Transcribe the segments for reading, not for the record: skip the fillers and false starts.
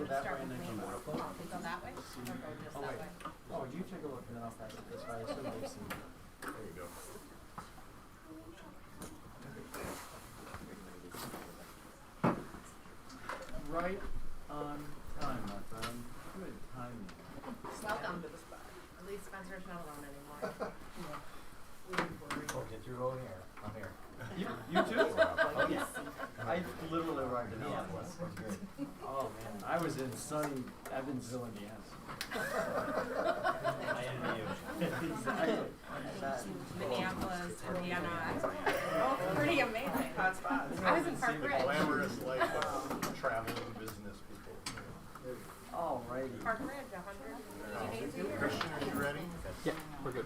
that start way and with then me. come out. We go that way or go just Oh, that wait. way? Oh, you take a look and then I'll pass it this way. I assume they've seen it. There you go. Right on time, my friend. Good timing. Welcome. At least Spencer's not alone anymore. Oh, get your own here. I'm here. You too? Oh, yeah. I literally arrived in Yeah, Minneapolis. we're good. Oh, man. I was in sunny Evansville, Indiana. I envy you. Exactly. Minneapolis, Indiana. Oh, pretty amazing. Hot spots. I was in Park Ridge. Glamorous life of traveling business people. Alrighty. Park Ridge, 100 days a year. Christian, are you ready? Yeah, we're good.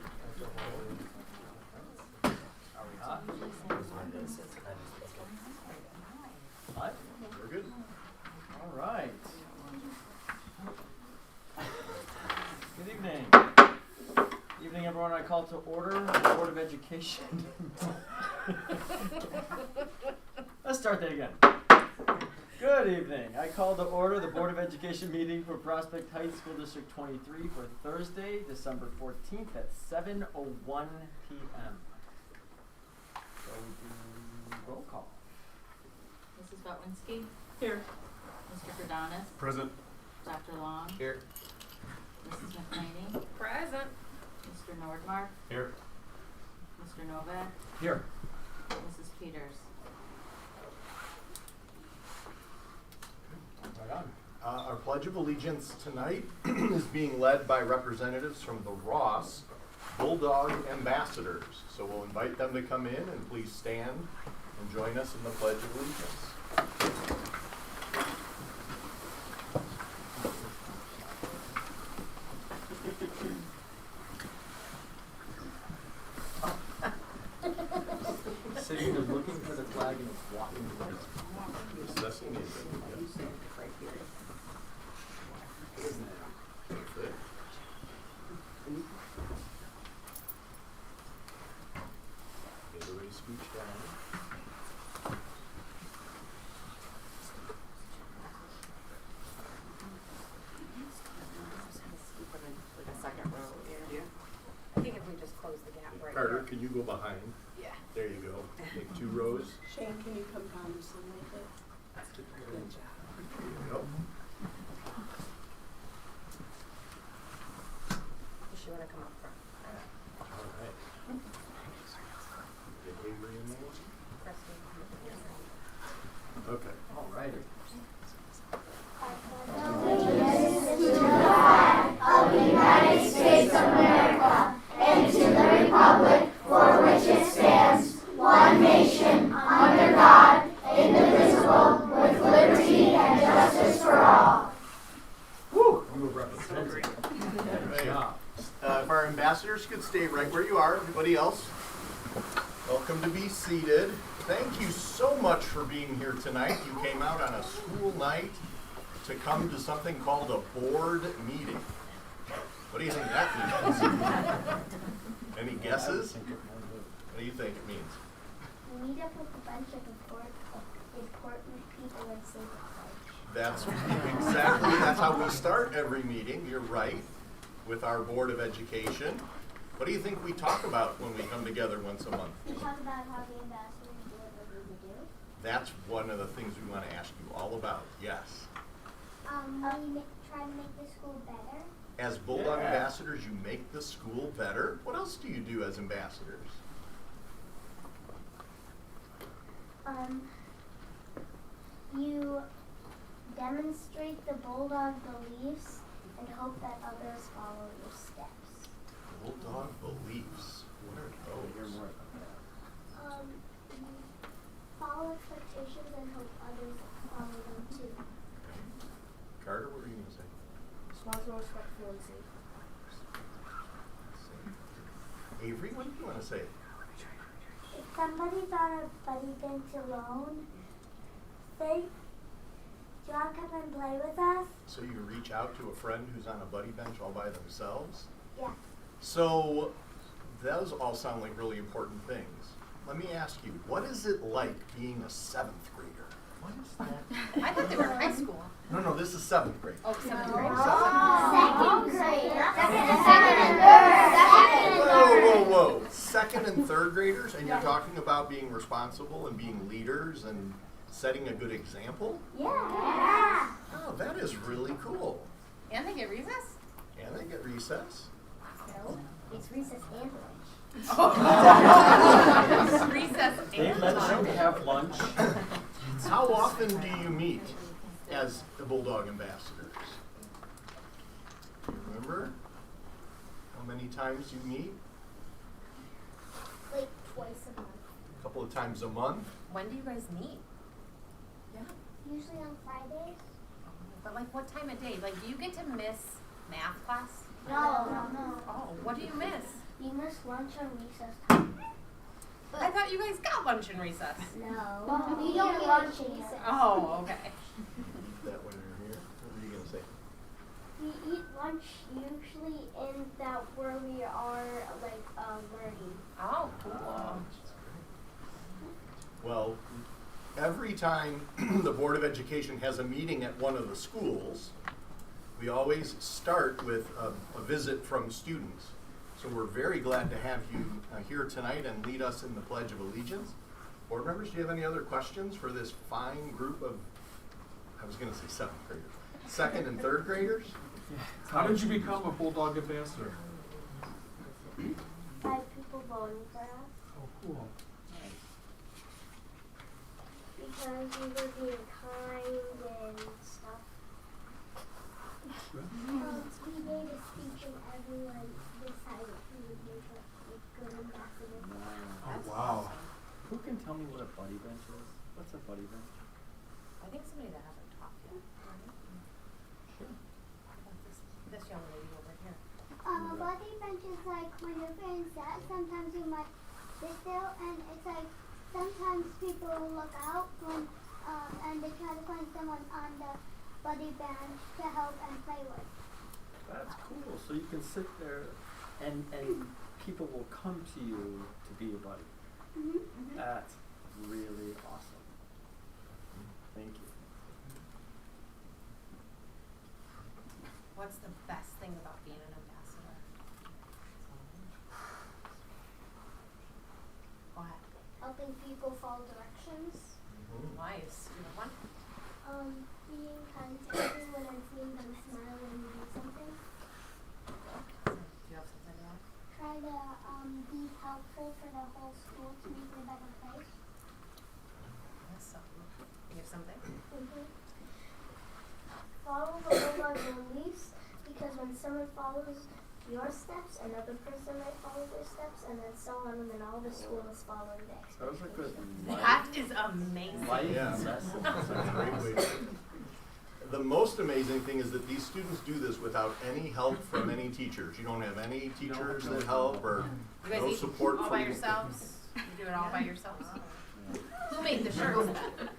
Are we hot? Hot? We're good. All right. Good evening. Evening, everyone. I call to order the Board of Education. Let's start that again. Good evening. I call to order the Board of Education meeting for Prospect Heights School District 23 for Thursday, December 14th at 7:01 p.m. So we do roll call. Mrs. Butwinski? Here. Mr. Verdonis? Present. Dr. Long? Here. Mrs. McClaney? Present. Mr. Nordmark? Here. Mr. Novak? Here. Mrs. Peters? Right on. Our Pledge of Allegiance tonight is being led by representatives from the Ross Bulldog Ambassadors. So we'll invite them to come in and please stand and join us in the Pledge of Allegiance. Sitting there looking for the flag and it's walking towards it. Assessing the agenda. That's it. Everybody scooch down. Like a second row. Yeah. I think if we just close the gap right Carter, here. can you go behind? Yeah. There you go. Make 2 rows. Shane, can you come down just a little bit? Good job. There you go. Does she want to come up front? All right. Get Avery in there. Preston. Okay. Alrighty. Whew, you were representing. Good job. If our ambassadors could stay right where you are, everybody else, welcome to be seated. Thank you so much for being here tonight. You came out on a school night to come to something called a board meeting. What do you think that means? Any guesses? What do you think it means? We meet up with a bunch of important people and say the pledge. That's that's how we start every meeting. You're right, with our Board of Education. What do you think we talk about when we come together once a month? We talk about how the ambassadors do what we would do. That's one of the things we want to ask you all about. Yes. We try to make the school better. As Bulldog Yeah. ambassadors, you make the school better. What else do you do as ambassadors? You demonstrate the Bulldog beliefs and hope that others follow your steps. Bulldog beliefs. What are Hear those? more about that. You follow expectations and hope others follow them too. Carter, what were you going to say? Responsible, respectful, and safe. Avery, what do you want to say? If somebody's on a buddy bench alone, say, do you want to come and play with us? So you reach out to a friend who's on a buddy bench all by themselves? Yeah. So those all sound like really important things. Let me ask you, what is it like being a 7th grader? What is that? I thought they were in high school. No, this is 7th grade. Oh, 7th grade. Second grade. Whoa. 2nd and 3rd graders, and you're talking about being responsible and being leaders and setting a good example? Yeah. Oh, that is really cool. And they get recess? And they get recess. No, it's recess and lunch. Recess They and let lunch. you have lunch. How often do you meet as the Bulldog ambassadors? Do you remember how many times you meet? Like twice a month. A couple of times a month? When do you guys meet? Yeah. Usually on Fridays. But like what time of day? Like do you get to miss math class? No. Oh, what do you miss? You miss lunch and recess time. I thought you guys got lunch and recess. No. We don't get lunch and recess. Oh, okay. That one over here. What were you going to say? We eat lunch usually in that where we are like learning. Oh, cool. Well, every time the Board of Education has a meeting at one of the schools, we always start with a visit from students. So we're very glad to have you here tonight and lead us in the Pledge of Allegiance. Board members, do you have any other questions for this fine group of, I was going to say 7th graders, 2nd and 3rd graders? How did you become a Bulldog ambassador? 5 people voting for us Oh, cool. because we were being kind and stuff. We made a speech and everyone decided we would make a good ambassador. Oh, wow. Who can tell me what a buddy bench is? What's a buddy bench? I think somebody that hasn't talked yet. Right? Sure. Like this young lady over here. A buddy bench is like when your friends that sometimes you might sit there and it's like sometimes people look out when and they try to find someone on the buddy bench to help and play with. That's cool. So you can sit there and people will come to you to be a buddy. Mm-hmm. That's really awesome. Thank you. What's the best thing about being an ambassador? Go ahead. Helping people follow directions. Nice. You have one? Being kind to everyone and seeing them smile when you do something. Do you have something to add? Try to be helpful for the whole school to make it a better place. Awesome. You have something? Follow the Bulldog beliefs because when someone follows your steps, another person might follow their steps, and then so on, and then all the school is following the Those are good. That is amazing. Life Yeah. lessons. That's a great way to- The most amazing thing is that these students do this without any help from any teachers. You don't have any teachers that help or You guys no eat support all from by yourselves? You do it all by yourselves? Who made the shirts then?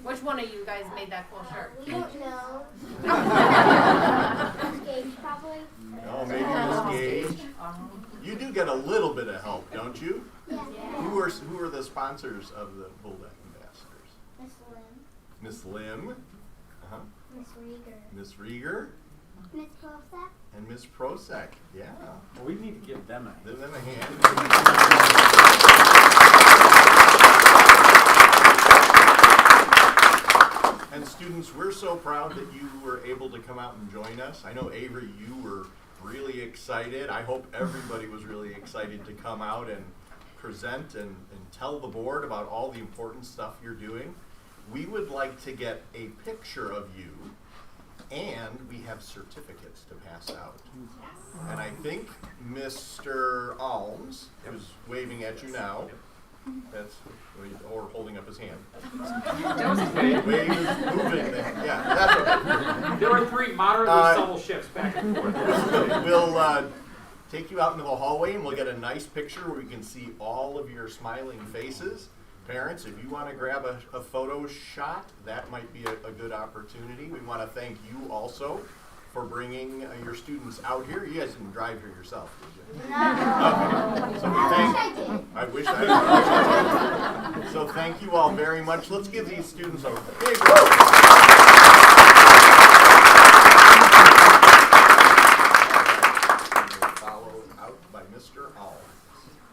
Which one of you guys made that cool shirt? We don't know. Gage probably. No, maybe Miss Gage. You do get a little bit of help, don't you? Yeah. Who are the sponsors of the Bulldog Ambassadors? Miss Lynn. Miss Lim, Miss Rieger. Miss Rieger, Miss Prosak. and Miss Prosek. Yeah, Well, we need to give them a give them a hand. And students, we're so proud that you were able to come out and join us. I know Avery, you were really excited. I hope everybody was really excited to come out and present and tell the board about all the important stuff you're doing. We would like to get a picture of you, and we have certificates to pass out. And I think Mr. Alms, who's waving at you now, that's, or holding up his hand. Wave is moving, yeah, that's okay. There were 3 moderately subtle shifts back and forth. We'll take you out into the hallway and we'll get a nice picture where we can see all of your smiling faces. Parents, if you want to grab a photo shot, that might be a good opportunity. We want to thank you also for bringing your students out here. You guys didn't drive here yourself, did you? No. Okay. So I wish I did. I wish I did. So thank you all very much. Let's give these students a big round. Followed out by Mr. Hall.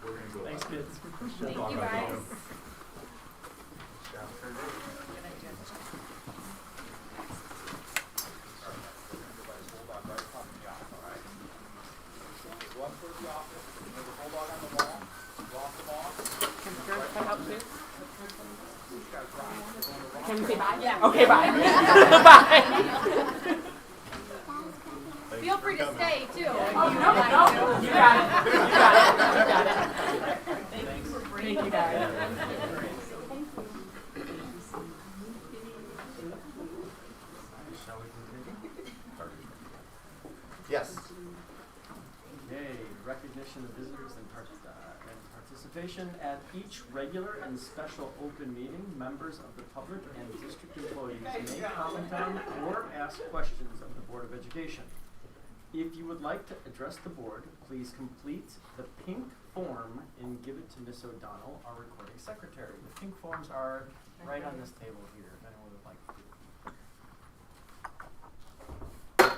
We're gonna go Thanks, up. kids. Thank you, guys. Can we say bye? Yeah. Okay, bye. Bye. Feel free to stay too. Oh, no, you got it. You got it. Thank you, guys. Yes. Okay, recognition of visitors and participation at each regular and special open meeting. Members of the public and district employees may comment on or ask questions of the Board of Education. If you would like to address the board, please complete the pink form and give it to Ms. O'Donnell, our recording secretary. The pink forms are right on this table here, if anyone would like to do it.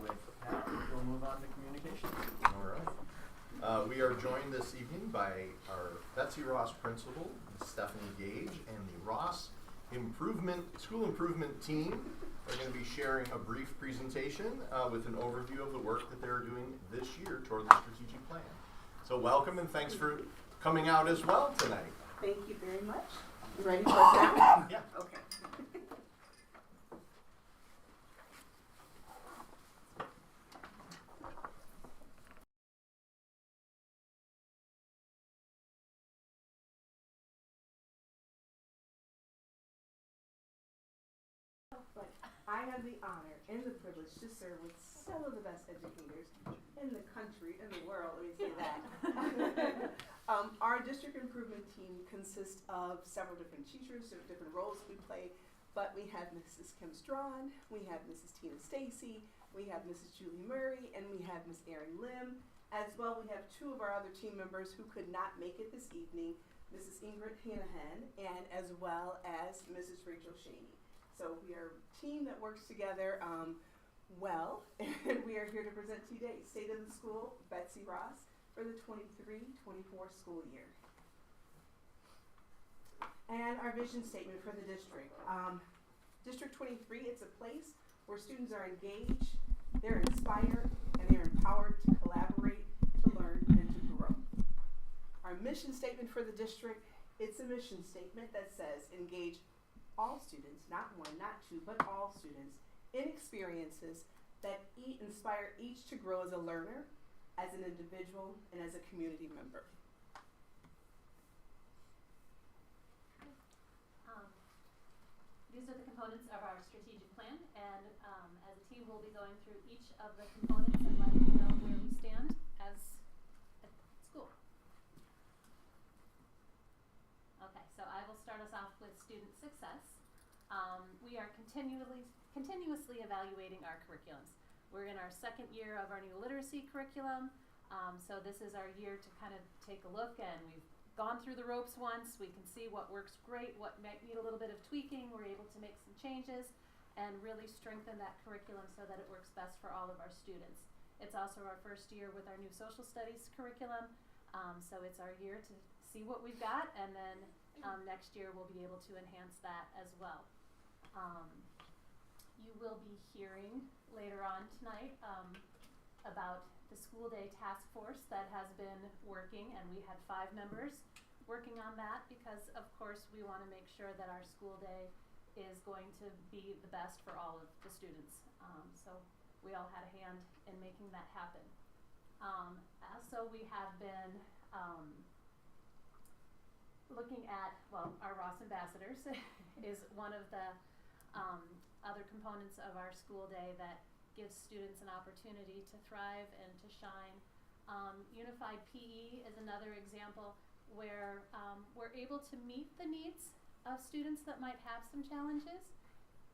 With that, we'll move on to communications. All right. We are joined this evening by our Betsy Ross principal, Stephanie Gage, and the Ross School Improvement team. They're going to be sharing a brief presentation with an overview of the work that they're doing this year toward the strategic plan. So welcome and thanks for coming out as well tonight. Thank you very much. You ready for us now? Yeah. Okay. But I have the honor and the privilege to serve with some of the best educators in the country, in the world, let me say that. Our district improvement team consists of several different teachers, different roles we play, but we have Mrs. Kim Strawn, we have Mrs. Tina Stacy, we have Mrs. Julie Murray, and we have Miss Erin Lim. As well, we have two of our other team members who could not make it this evening, Mrs. Ingrid Hanahan, and as well as Mrs. Rachel Shaney. So we are a team that works together well, and we are here to present to you today State of the School, Betsy Ross, for the 23-24 school year. And our vision statement for the district. District 23, it's a place where students are engaged, they're inspired, and they're empowered to collaborate, to learn, and to grow. Our mission statement for the district, it's a mission statement that says engage all students, not one, not two, but all students, in experiences that inspire each to grow as a learner, as an individual, and as a community member. These are the components of our strategic plan, and as a team we'll be going through each of the components and letting you know where we stand as a school. Okay, so I will start us off with student success. We are continuously evaluating our curriculums. We're in our second year of our new literacy curriculum, so this is our year to kind of take a look, and we've gone through the ropes once. We can see what works great, what might need a little bit of tweaking. We're able to make some changes and really strengthen that curriculum so that it works best for all of our students. It's also our first year with our new social studies curriculum, so it's our year to see what we've got, and then next year we'll be able to enhance that as well. You will be hearing later on tonight about the school day task force that has been working, and we had 5 members working on that because of course we want to make sure that our school day is going to be the best for all of the students. So we all had a hand in making that happen. Also we have been looking at, well, our Ross Ambassadors is one of the other components of our school day that gives students an opportunity to thrive and to shine. Unified PE is another example where we're able to meet the needs of students that might have some challenges,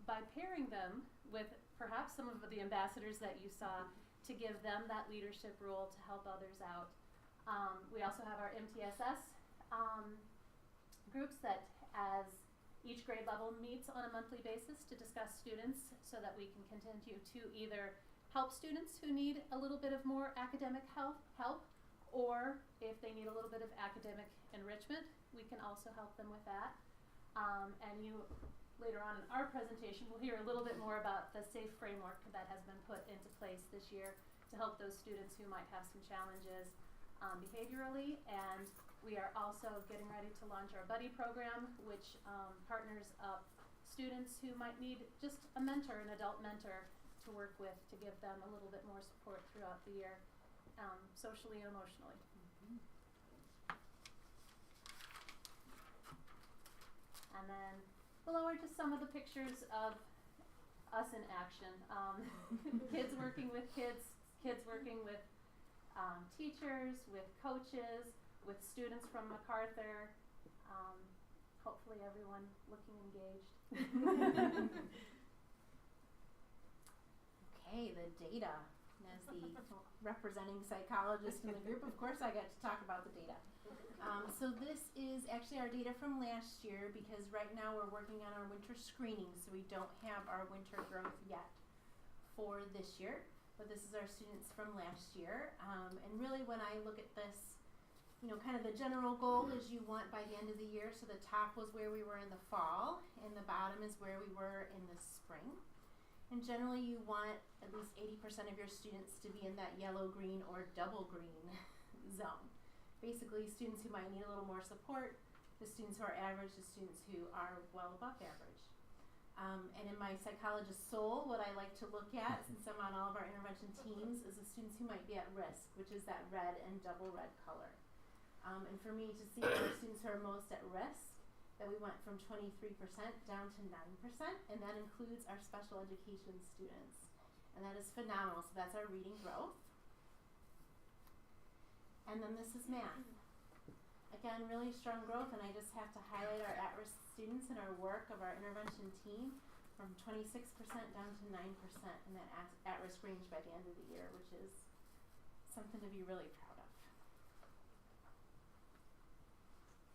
by pairing them with perhaps some of the ambassadors that you saw to give them that leadership role to help others out. We also have our MTSS groups that, as each grade level meets on a monthly basis to discuss students so that we can continue to either help students who need a little bit of more academic help, or if they need a little bit of academic enrichment, we can also help them with that. And you, later on in our presentation, will hear a little bit more about the SAFE framework that has been put into place this year to help those students who might have some challenges behaviorally. And we are also getting ready to launch our buddy program, which partners up students who might need just a mentor, an adult mentor, to work with to give them a little bit more support throughout the year, socially and emotionally. And then below are just some of the pictures of us in action. Kids working with kids, kids working with teachers, with coaches, with students from MacArthur. Hopefully everyone looking engaged. Okay, the data. As the representing psychologist in the group, of course I get to talk about the data. So this is actually our data from last year, because right now we're working on our winter screening, so we don't have our winter growth yet for this year. But this is our students from last year. And really when I look at this, you know, kind of the general goal is you want by the end of the year, so the top was where we were in the fall, and the bottom is where we were in the spring. And generally you want at least 80% of your students to be in that yellow, green, or double green zone. Basically, students who might need a little more support, the students who are average, the students who are well above average. And in my psychologist soul, what I like to look at, since I'm on all of our intervention teams, is the students who might be at risk, which is that red and double red color. And for me to see our students who are most at risk, that we went from 23% down to 9%, and that includes our special education students. And that is phenomenal. So that's our reading growth. And then this is math. Again, really strong growth, and I just have to highlight our at-risk students and our work of our intervention team from 26% down to 9% in that at-risk range by the end of the year, which is something to be really proud of.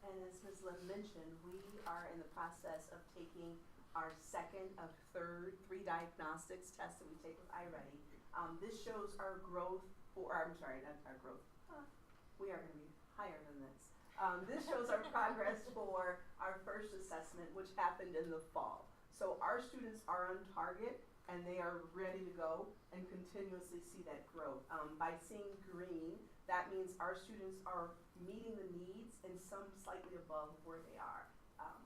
And as Ms. Lim mentioned, we are in the process of taking our second of three diagnostics tests that we take with iReady. This shows our growth for, I'm sorry, not our growth. We are going to be higher than this. This shows our progress for our first assessment, which happened in the fall. So our students are on target and they are ready to go and continuously see that growth. By seeing green, that means our students are meeting the needs and some slightly above where they are,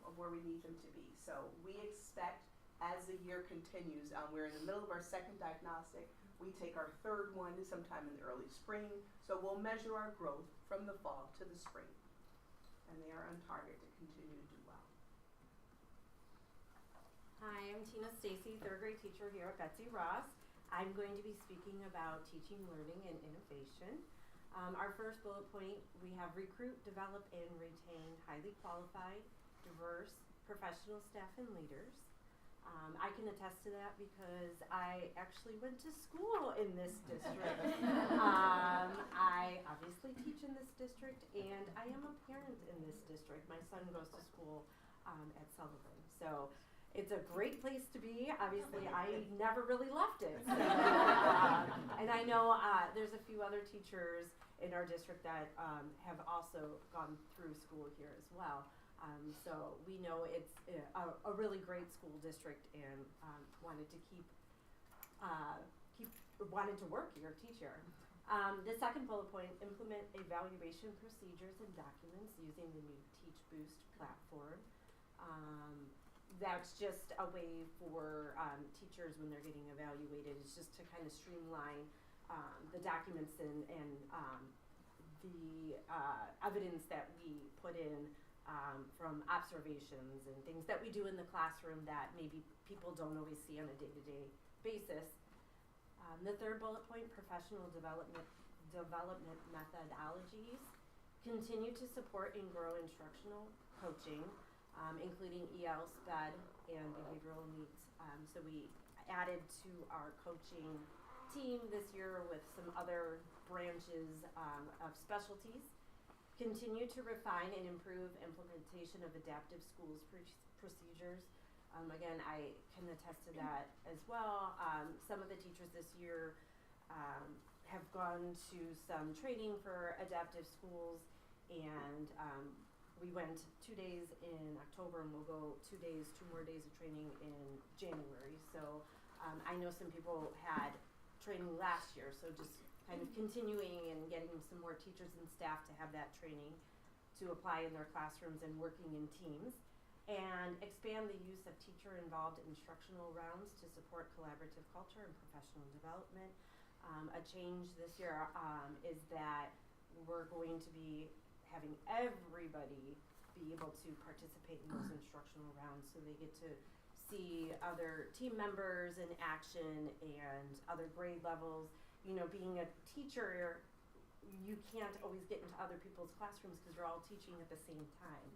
of where we need them to be. So we expect as the year continues, we're in the middle of our second diagnostic. We take our third one sometime in the early spring. So we'll measure our growth from the fall to the spring. And they are on target to continue to do well. Hi, I'm Tina Stacy, third grade teacher here at Betsy Ross. I'm going to be speaking about teaching, learning, and innovation. Our first bullet point, we have recruit, develop, and retain highly qualified, diverse, professional staff and leaders. I can attest to that because I actually went to school in this district. I obviously teach in this district, and I am a parent in this district. My son goes to school at Sullivan. So it's a great place to be. Obviously, I never really left it. So, and I know there's a few other teachers in our district that have also gone through school here as well. So we know it's a really great school district, and wanted to work here, teach here. The second bullet point, implement evaluation procedures and documents using the new Teach Boost platform. That's just a way for teachers when they're getting evaluated, is just to kind of streamline the documents and the evidence that we put in from observations and things that we do in the classroom that maybe people don't always see on a day-to-day basis. The third bullet point, professional development methodologies. Continue to support and grow instructional coaching, including EL, SPED, and behavioral needs. So we added to our coaching team this year with some other branches of specialties. Continue to refine and improve implementation of adaptive schools procedures. Again, I can attest to that as well. Some of the teachers this year have gone to some training for adaptive schools, and we went 2 days in October, and we'll go 2 more days of training in January. So I know some people had training last year, so just kind of continuing and getting some more teachers and staff to have that training to apply in their classrooms and working in teams. And expand the use of teacher-involved instructional rounds to support collaborative culture and professional development. A change this year is that we're going to be having everybody be able to participate in those instructional rounds, so they get to see other team members in action and other grade levels. You know, being a teacher, you can't always get into other people's classrooms because you're all teaching at the same time.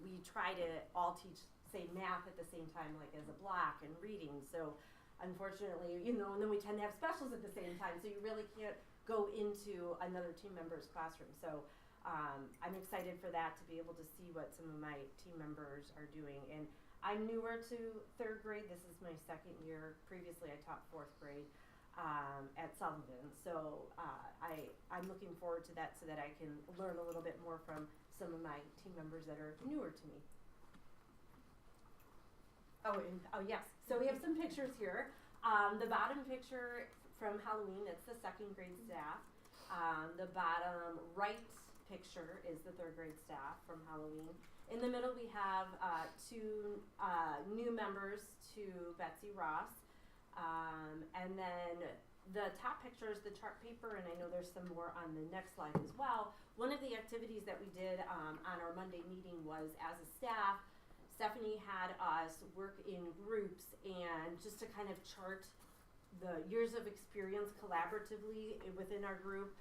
We try to all teach, say, math at the same time, like as a block and reading. So unfortunately, you know, and then we tend to have specials at the same time, so you really can't go into another team member's classroom. So I'm excited for that, to be able to see what some of my team members are doing. And I'm newer to 3rd grade. This is my 2nd year. Previously, I taught 4th grade at Sullivan. So I'm looking forward to that, so that I can learn a little bit more from some of my team members that are newer to me. Oh yes, so we have some pictures here. The bottom picture from Halloween, it's the 2nd grade staff. The bottom right picture is the 3rd grade staff from Halloween. In the middle we have 2 new members to Betsy Ross. And then the top picture is the chart paper, and I know there's some more on the next slide as well. One of the activities that we did on our Monday meeting was, as a staff, Stephanie had us work in groups and just to kind of chart the years of experience collaboratively within our group,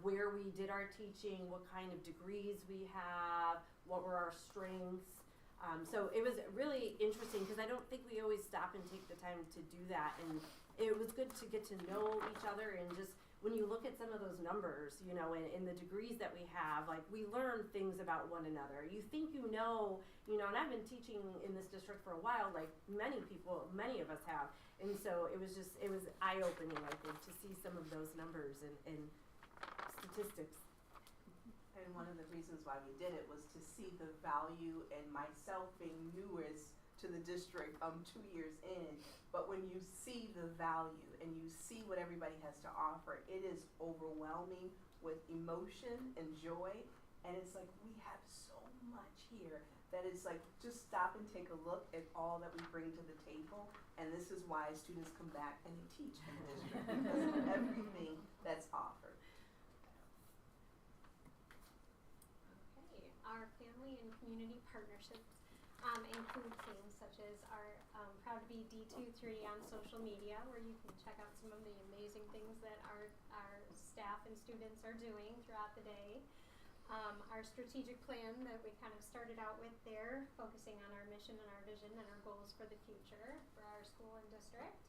where we did our teaching, what kind of degrees we have, what were our strengths. So it was really interesting, because I don't think we always stop and take the time to do that, and it was good to get to know each other. And just when you look at some of those numbers, you know, and the degrees that we have, like, we learn things about one another. You think you know, and I've been teaching in this district for a while, like many of us have, and so it was eye-opening, I think, to see some of those numbers and statistics. And one of the reasons why we did it was to see the value, and myself being newest to the district 2 years in, but when you see the value and you see what everybody has to offer, it is overwhelming with emotion and joy. And it's like, we have so much here that it's like, just stop and take a look at all that we bring to the table. And this is why students come back and they teach in the district, because of everything that's offered. Okay, our family and community partnerships include things such as our Proud to be D23 on social media, where you can check out some of the amazing things that our staff and students are doing throughout the day. Our strategic plan that we kind of started out with there, focusing on our mission and our vision and our goals for the future for our school and district.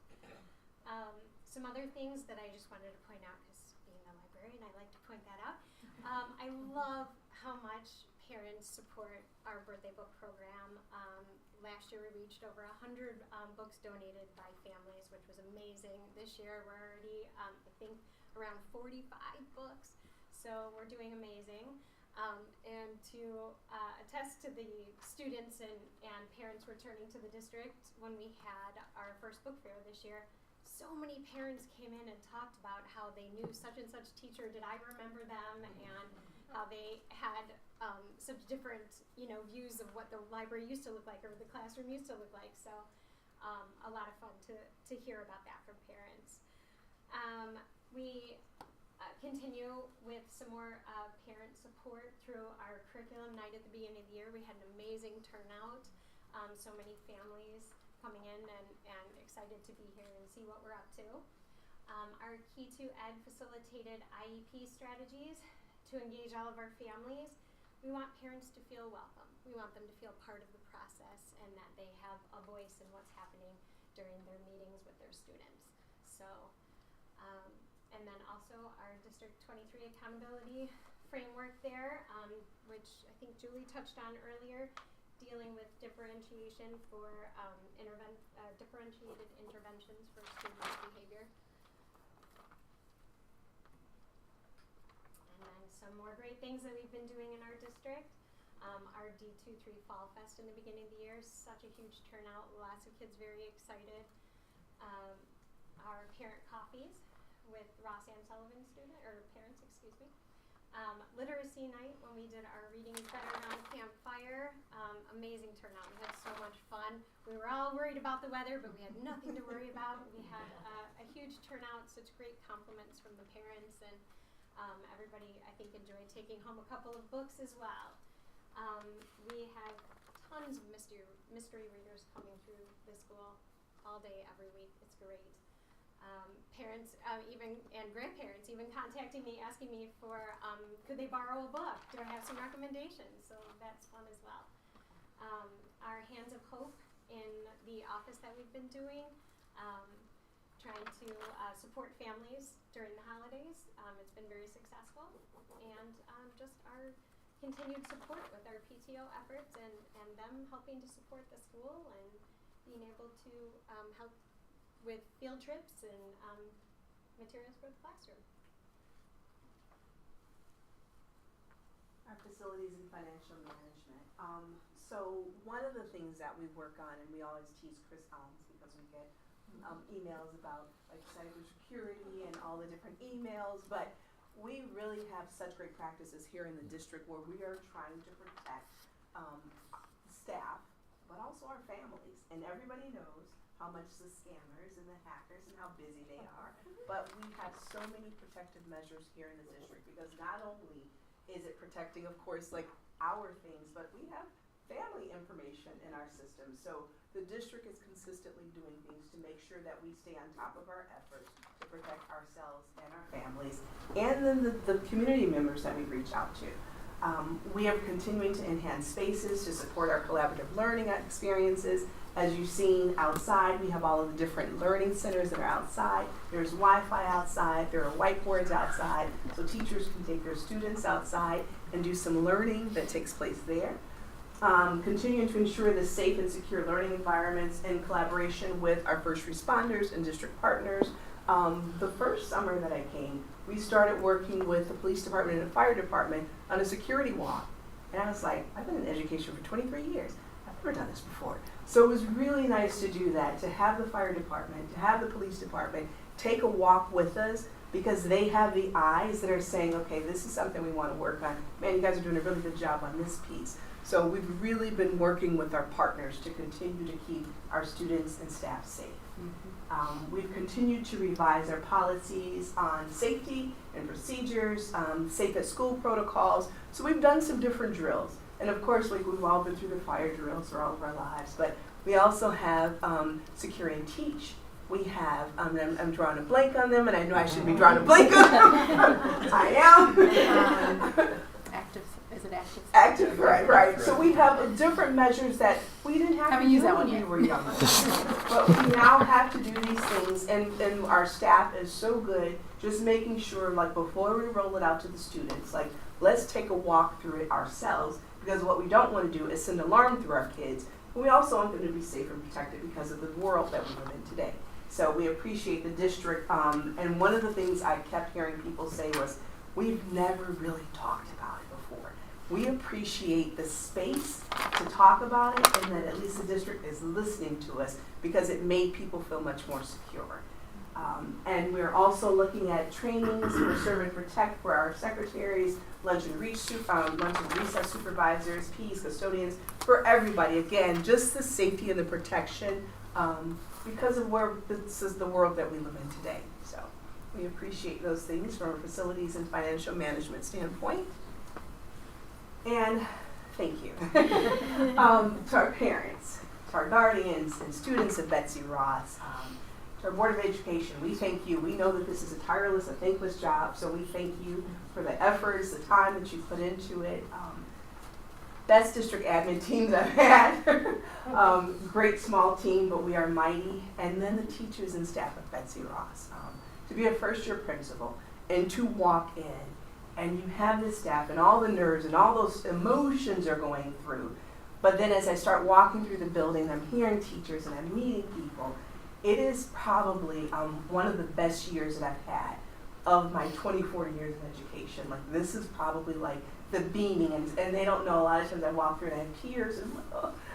Some other things that I just wanted to point out, because being a librarian, I like to point that out. I love how much parents support our birthday book program. Last year we reached over 100 books donated by families, which was amazing. This year we're already, I think, around 45 books, so we're doing amazing. And to attest to the students and parents returning to the district, when we had our first book fair this year, so many parents came in and talked about how they knew such and such teacher, did I remember them, and how they had such different, views of what the library used to look like or the classroom used to look like. So a lot of fun to hear about that from parents. We continue with some more parent support through our curriculum night at the beginning of the year. We had an amazing turnout. So many families coming in and excited to be here and see what we're up to. Our Key to Ed facilitated IEP strategies to engage all of our families. we want parents to feel welcome. We want them to feel part of the process and that they have a voice in what's happening during their meetings with their students. So, and then also our District 23 accountability framework there, which I think Julie touched on earlier, dealing with differentiation for differentiated interventions for student behavior. And then some more great things that we've been doing in our district. Our D23 Fall Fest in the beginning of the year, such a huge turnout, lots of kids very excited. Our parent coffees with Ross Ann Sullivan parents, excuse me. Literacy night when we did our Reading Better Around Campfire, amazing turnout. We had so much fun. We were all worried about the weather, but we had nothing to worry about. We had a huge turnout, such great compliments from the parents, and everybody, I think, enjoyed taking home a couple of books as well. We have tons of mystery readers coming through the school all day, every week. It's great. Parents and grandparents even contacting me, asking me for, could they borrow a book? Do I have some recommendations? So that's fun as well. Our Hands of Hope in the office that we've been doing, trying to support families during the holidays. It's been very successful. And just our continued support with our PTO efforts and them helping to support the school and being able to help with field trips and materials for the classroom. Our facilities and financial management. So one of the things that we work on, and we always tease Chris Alms because we get emails about like cybersecurity and all the different emails, but we really have such great practices here in the district where we are trying to protect staff, but also our families. And everybody knows how much the scammers and the hackers and how busy they are. But we have so many protective measures here in the district because not only is it protecting, of course, like our things, but we have family information in our system. So the district is consistently doing things to make sure that we stay on top of our efforts to protect ourselves and our families, and then the community members that we reach out to. We are continuing to enhance spaces to support our collaborative learning experiences. As you've seen outside, we have all of the different learning centers that are outside. There's Wi-Fi outside, there are whiteboards outside, so teachers can take their students outside and do some learning that takes place there. Continuing to ensure the safe and secure learning environments in collaboration with our first responders and district partners. The first summer that I came, we started working with the police department and the fire department on a security walk. And I was like, I've been in education for 23 years. I've never done this before. So it was really nice to do that, to have the fire department, to have the police department take a walk with us, because they have the eyes that are saying, okay, this is something we want to work on. Man, you guys are doing a really good job on this piece. So we've really been working with our partners to continue to keep our students and staff safe. We've continued to revise our policies on safety and procedures, safe at school protocols. So we've done some different drills. And of course, like we've all been through the fire drills for all of our lives, but we also have Secure and Teach. We have, I'm drawing a blank on them, and I know I shouldn't be drawing a blank on them. I am. Is it active? Active, right. So we have different measures that we didn't have to use that when we were younger. But we now have to do these things, and our staff is so good, just making sure, like before we roll it out to the students, like let's take a walk through it ourselves, because what we don't want to do is send alarm through our kids. But we also want them to be safe and protected because of the world that we live in today. So we appreciate the district, and one of the things I kept hearing people say was, we've never really talked about it before. We appreciate the space to talk about it, and that at least the district is listening to us, because it made people feel much more secure. And we're also looking at trainings for Serve and Protect for our secretaries, lunch and recess supervisors, PEs, custodians, for everybody. Again, just the safety and the protection, because of where this is the world that we live in today. So we appreciate those things from a facilities and financial management standpoint. And thank you to our parents, to our guardians and students of Betsy Ross, to our Board of Education. We thank you. We know that this is a thankless job, so we thank you for the efforts, the time that you put into it. best district admin teams I've had. Great small team, but we are mighty. And then the teachers and staff of Betsy Ross. To be a first-year principal and to walk in and you have this staff and all the nerves and all those emotions are going through. But then as I start walking through the building, I'm hearing teachers and I'm meeting people. It is probably one of the best years that I've had of my 24 years of education. Like, this is probably like the beaming, and they don't know, a lot of times I walk through and I have tears and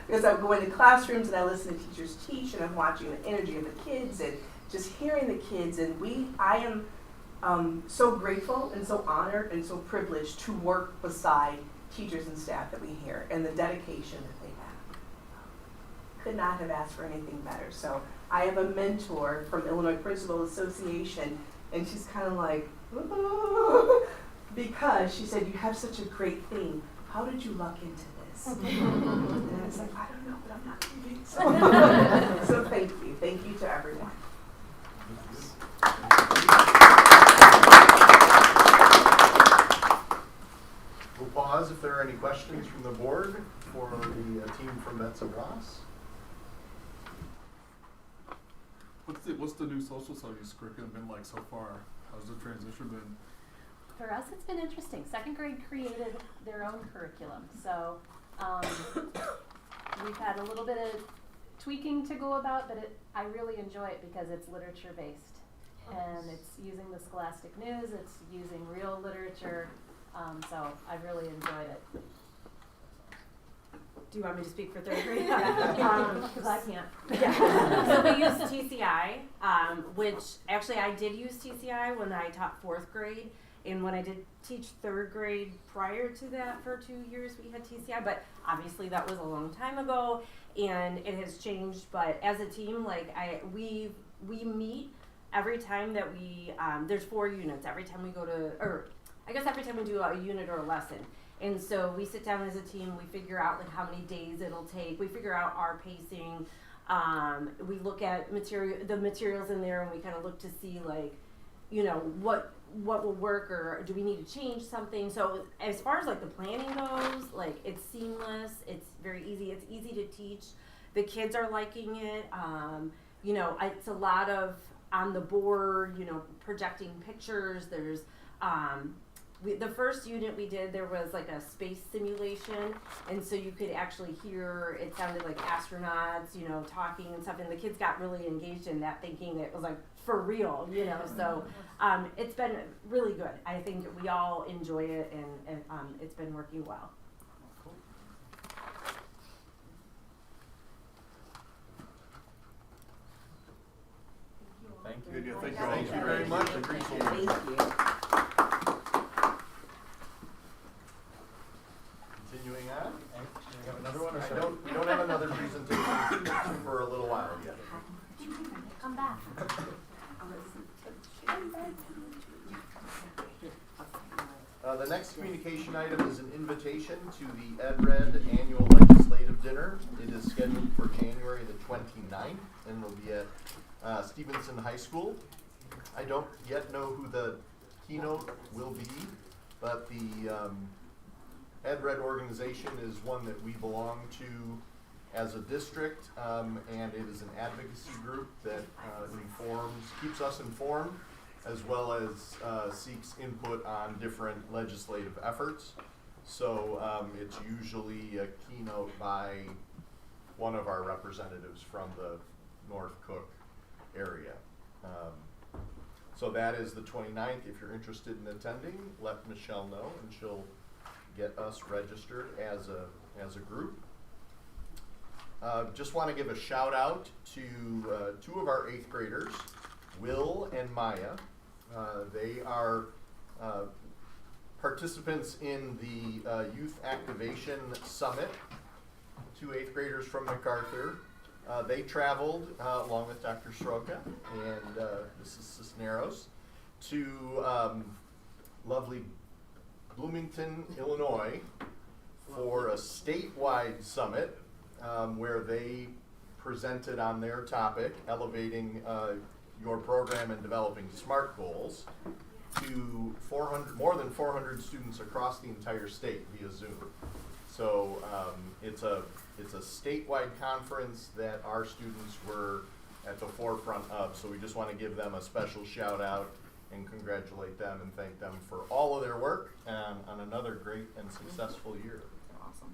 because I go into classrooms and I listen to teachers teach and I'm watching the energy of the kids and just hearing the kids. And I am so grateful and so honored and so privileged to work beside teachers and staff that we hear and the dedication that they have. Could not have asked for anything better. So I have a mentor from Illinois Principal Association, and she's kind of like, because she said, you have such a great thing. How did you luck into this? And I was like, I don't know, but I'm not leaving. So thank you. Thank you to everyone. We'll pause if there are any questions from the board for the team from Betsy Ross. What's the new social studies curriculum been like so far? How's the transition been? For us, it's been interesting. Second grade created their own curriculum. So we've had a little bit of tweaking to go about, but I really enjoy it because it's literature based. And it's using the Scholastic News, it's using real literature, so I've really enjoyed it. Do you want me to speak for third grade? Because I can't. Yeah. So we use TCI, which actually I did use TCI when I taught fourth grade. And when I did teach third grade prior to that for 2 years, we had TCI. But obviously that was a long time ago, and it has changed. But as a team, like we meet every time that we, there's 4 units. Every time we go to, or I guess every time we do a unit or a lesson. And so we sit down as a team, we figure out like how many days it'll take, we figure out our pacing, we look at the materials in there, and we kind of look to see like, you know, what will work, or do we need to change something. So as far as like the planning goes, like it's seamless, it's very easy, it's easy to teach, the kids are liking it, you know, it's a lot of on the board, you know, projecting pictures. There's the first unit we did, there was like a space simulation, and so you could actually hear, it sounded like astronauts, you know, talking and stuff, and the kids got really engaged in that, thinking it was like for real, you know. So it's been really good. I think we all enjoy it, and it's been working well. Thank you. Thank you very much. Appreciate it. Thank you. Continuing on. We have another one, or We don't have another presentation for a little while yet. Come back. The next communication item is an invitation to the EdRed annual legislative dinner. It is scheduled for January the 29th and will be at Stevenson High School. I don't yet know who the keynote will be, but the EdRed organization is one that we belong to as a district, and it is an advocacy group that keeps us informed, as well as seeks input on different legislative efforts. So it's usually a keynote by one of our representatives from the North Cook area. So that is the 29th. If you're interested in attending, let Michelle know, and she'll get us registered as a group. Just want to give a shout out to 2 of our 8th graders, Will and Maya. They are participants in the Youth Activation Summit. 2 8th graders from MacArthur. They traveled along with Dr. Sroka and Mrs. Cisneros to lovely Bloomington, Illinois, for a statewide summit where they presented on their topic, elevating your program and developing SMART goals, to more than 400 students across the entire state via Zoom. So it's a statewide conference that our students were at the forefront of. So we just want to give them a special shout out and congratulate them and thank them for all of their work on another great and successful year. Awesome.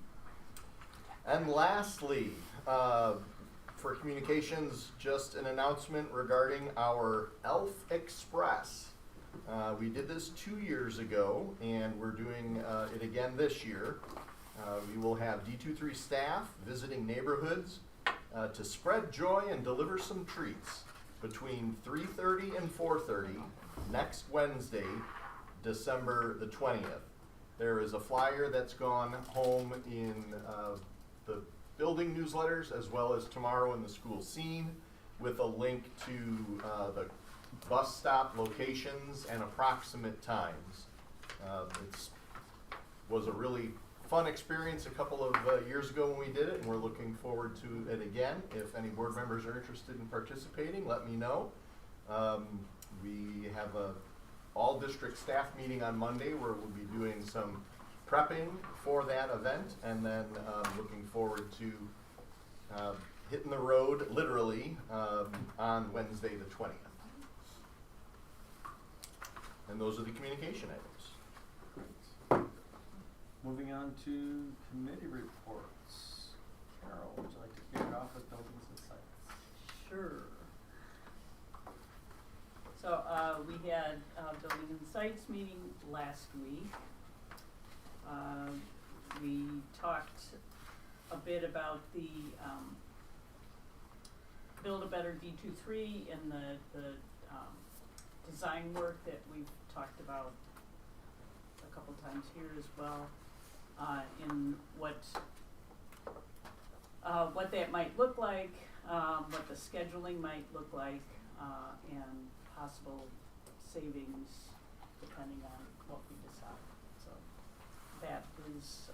And lastly, for communications, just an announcement regarding our ELF Express. We did this 2 years ago, and we're doing it again this year. We will have D23 staff visiting neighborhoods to spread joy and deliver some treats between 3:30 and 4:30 next Wednesday, December the 20th. There is a flyer that's gone home in the building newsletters as well as tomorrow in the school scene with a link to the bus stop locations and approximate times. It was a really fun experience a couple of years ago when we did it, and we're looking forward to it again. If any board members are interested in participating, let me know. We have a all-district staff meeting on Monday where we'll be doing some prepping for that event, and then looking forward to hitting the road, literally, on Wednesday the 20th. And those are the communication items. Great. Moving on to committee reports. Carol, would you like to kick it off with buildings and sites? Sure. So we had a building and sites meeting last week. We talked a bit about the Build a Better D23 and the design work that we've talked about a couple times here as well, in what that might look like, what the scheduling might look like, and possible savings depending on what we decide. So that is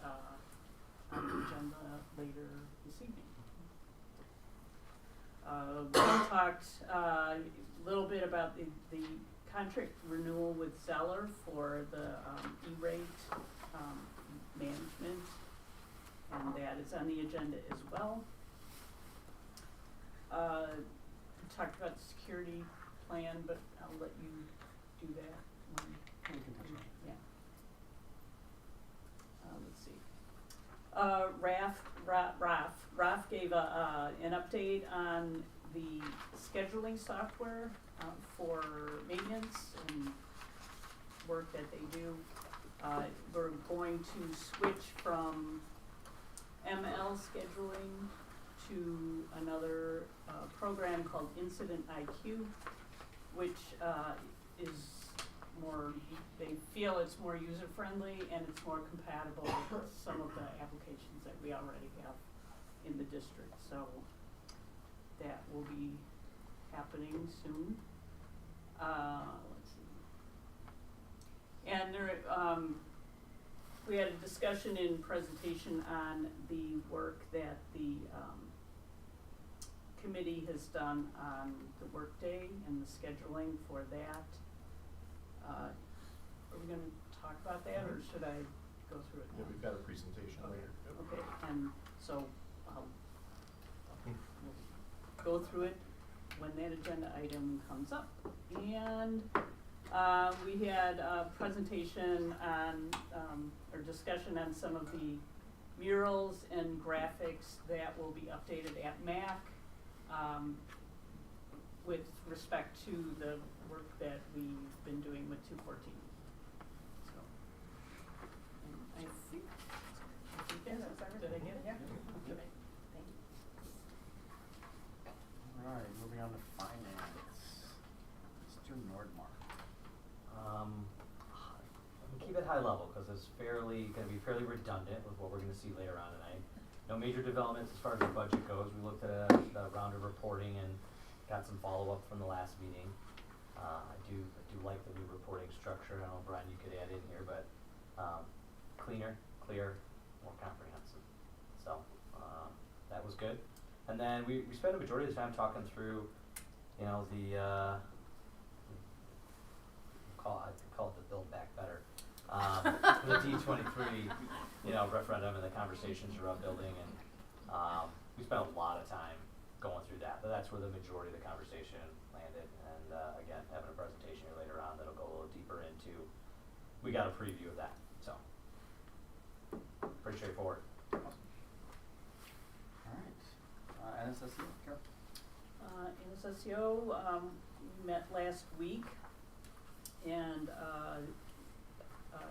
on the agenda later this evening. We talked a little bit about the contract renewal with Zeller for the E-rate management, and that is on the agenda as well. We talked about the security plan, but I'll let you do that. We can touch on it. Yeah. Let's see. Raf gave an update on the scheduling software for maintenance and work that they do. We're going to switch from ML scheduling to another program called Incident IQ, which is more, they feel it's more user-friendly and it's more compatible with some of the applications that we already have in the district. So that will be happening soon. Let's see. And there, we had a discussion in presentation on the work that the committee has done on the workday and the scheduling for that. Are we going to talk about that, or should I go through it now? Yeah, we've got a presentation later. Okay, and so we'll go through it when that agenda item comes up. And we had a presentation on, or discussion on some of the murals and graphics that will be updated at MAC with respect to the work that we've been doing with 214. So, and I think that's everything. Did I get it? Yeah. Okay. Thank you. All right, moving on to finance. Mr. Nordmark. Keep it high level because it's going to be fairly redundant with what we're going to see later on tonight. No major developments as far as the budget goes. We looked at the round of reporting and got some follow-up from the last meeting. I do like the new reporting structure. I don't know, Brian, you could add in here, but cleaner, clear, more comprehensive. So that was good. And then we spent a majority of the time talking through, you know, I call it the Build Back Better for the D23, referendum and the conversations around building, and we spent a lot of time going through that, but that's where the majority of the conversation landed, and again, having a presentation here later on that'll go a little deeper into, we got a preview of that, so, pretty straightforward. Alright, NSSU, Carol? NSSU, we met last week, and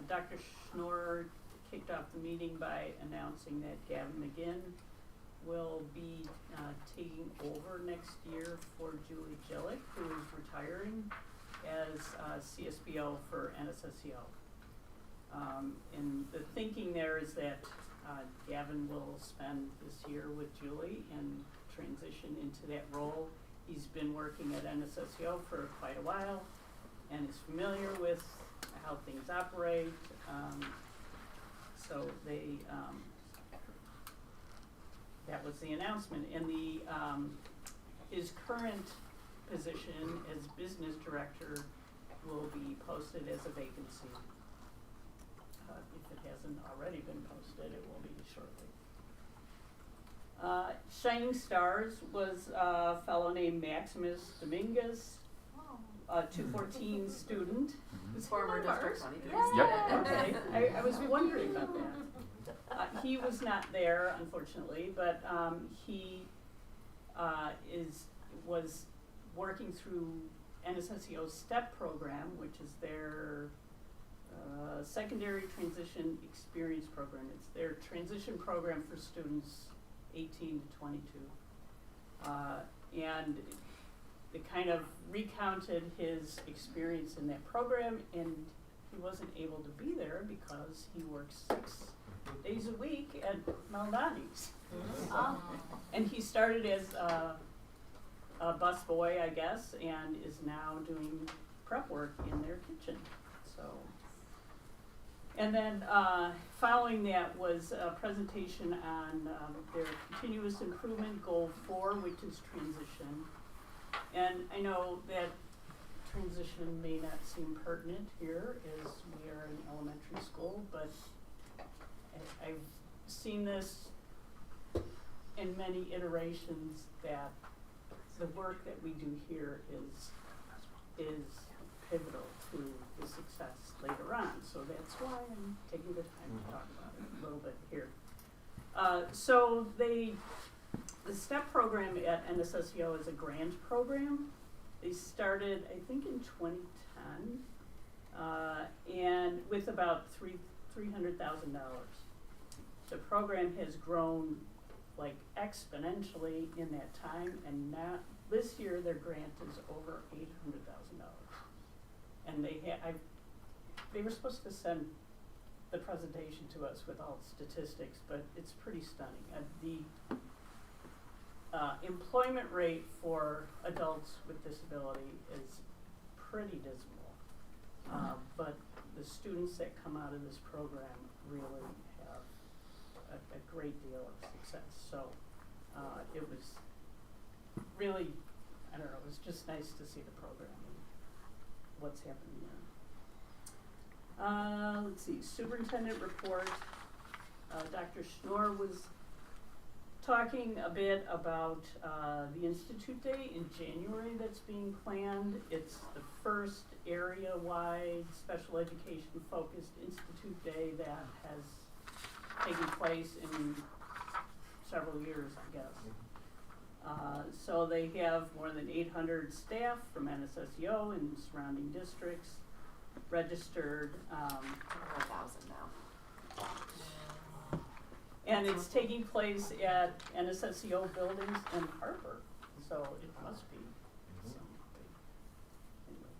Dr. Schnorr kicked off the meeting by announcing that Gavin McGinn will be taking over next year for Julie Gillick, who is retiring as CSBO for NSSU. And the thinking there is that Gavin will spend this year with Julie and transition into that role. He's been working at NSSU for quite a while and is familiar with how things operate. So that was the announcement. And his current position as business director will be posted as a vacancy. If it hasn't already been posted, it will be shortly. Shining Stars was a fellow named Maximus Dominguez, a 214 student. Former District 22. Yep. Okay, I was wondering about that. He was not there, unfortunately, but he was working through NSSEO's STEP program, which is their secondary transition experience program. It's their transition program for students 18 to 22. And they kind of recounted his experience in that program, and he wasn't able to be there because he works 6 days a week at Maldani's. And he started as a bus boy, I guess, and is now doing prep work in their kitchen. So, and then following that was a presentation on their continuous improvement goal 4, which is transition. And I know that transition may not seem pertinent here as we are in elementary school, but I've seen this in many iterations that the work that we do here is pivotal to the success later on. So that's why I'm taking the time to talk about it a little bit here. So the STEP program at NSSEO is a grant program. They started, I think, in 2010, and with about $300,000. The program has grown like exponentially in that time, and now this year their grant is over $800,000. And they were supposed to send the presentation to us with all statistics, but it's pretty stunning. The employment rate for adults with disability is pretty dismal, but the students that come out of this program really have a great deal of success. So it was really, I don't know, it was just nice to see the program and what's happening there. Let's see, superintendent report. Dr. Schnorr was talking a bit about the Institute Day in January that's being planned. It's the first area-wide special education focused Institute Day that has taken place in several years, I guess. So they have more than 800 staff from NSSEO and surrounding districts registered. 1,000 now. And it's taking place at NSSEO buildings in Harper, so it must be some big, anyway.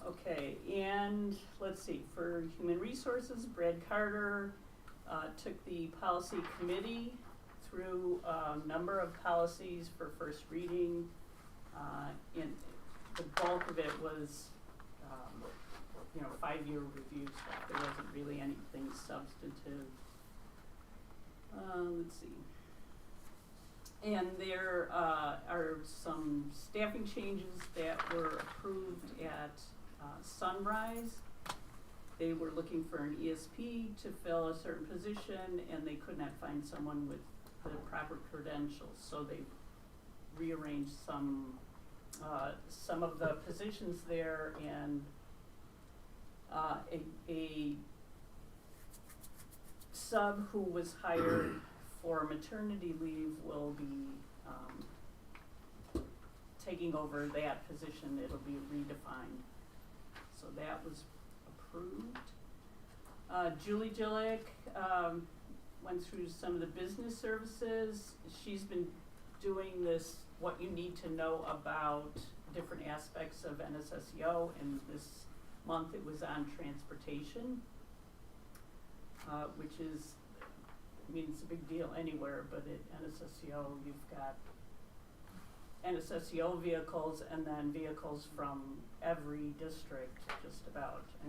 Okay, and let's see, for human resources, Brad Carter took the policy committee through a number of policies for first reading. And the bulk of it was 5-year review stuff. There wasn't really anything substantive. Let's see. And there are some staffing changes that were approved at Sunrise. they were looking for an ESP to fill a certain position, and they could not find someone with the proper credentials, so they rearranged some of the positions there, and a sub who was hired for maternity leave will be taking over that position. It'll be redefined. So that was approved. Julie Gillick went through some of the business services. She's been doing this, what you need to know about different aspects of NSSEO, and this month it was on transportation, which is, I mean, it's a big deal anywhere, but at NSSEO you've got NSSEO vehicles and then vehicles from every district, just about. I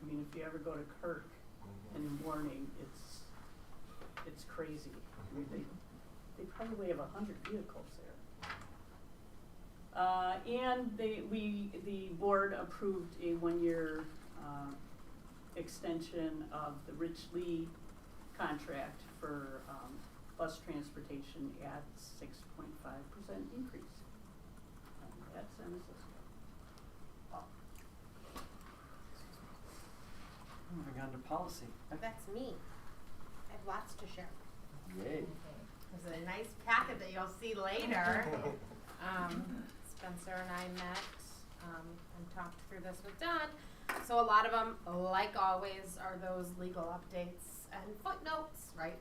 mean, if you ever go to Kirk in the morning, it's crazy. I mean, they probably have 100 vehicles there. And the board approved a 1-year extension of the Rich Lee contract for bus transportation at 6.5% increase. And that's NSSEO. Wow. Moving on to policy. That's me. I have lots to share. Yay. There's a nice packet that you'll see later. Spencer and I met and talked through this with Don. So a lot of them, like always, are those legal updates and footnotes, right?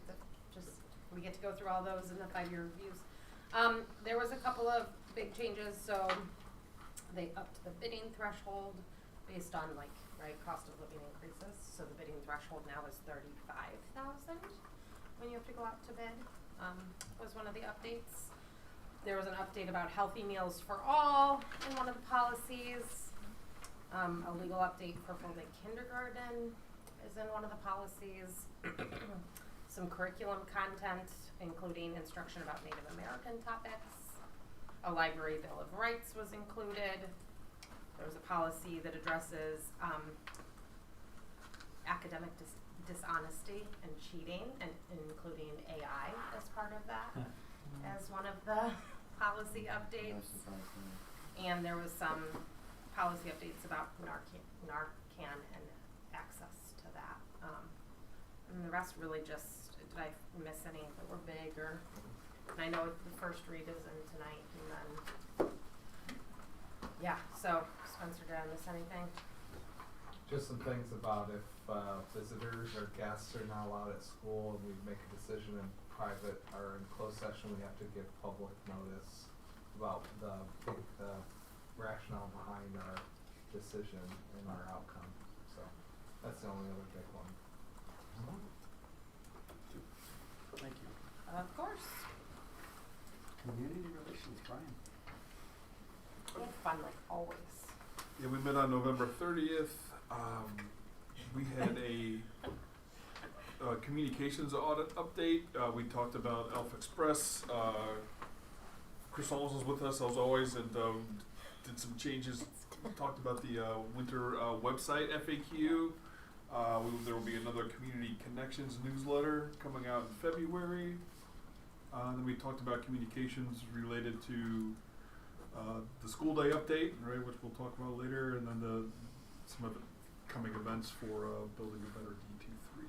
We get to go through all those in the 5-year reviews. There was a couple of big changes. So they upped the bidding threshold based on cost of living increases. So the bidding threshold now is $35,000 when you have to go out to bid. Was one of the updates. There was an update about healthy meals for all in one of the policies. A legal update for full-day kindergarten is in one of the policies. Some curriculum content, including instruction about Native American topics. A library bill of rights was included. There was a policy that addresses academic dishonesty and cheating, and including AI as part of that, as one of the policy updates. And there was some policy updates about Narcan and access to that. And the rest really just, did I miss any that were big? And I know the first read is in tonight, and then, yeah, so Spencer, did I miss anything? Just some things about if visitors or guests are not allowed at school and we make a decision in private or in closed session, we have to give public notice about the rationale behind our decision and our outcome. So that's the only other big one. Thank you. Of course. Community relations, Brian. We had fun like always. Yeah, we met on November 30th. We had a communications audit update. We talked about Alpha Express. Chris Holmes was with us as always, and did some changes. Talked about the winter website FAQ. There will be another Community Connections newsletter coming out in February. Then we talked about communications related to the school day update, right, which we'll talk about later, and then some of the coming events for building a better D23.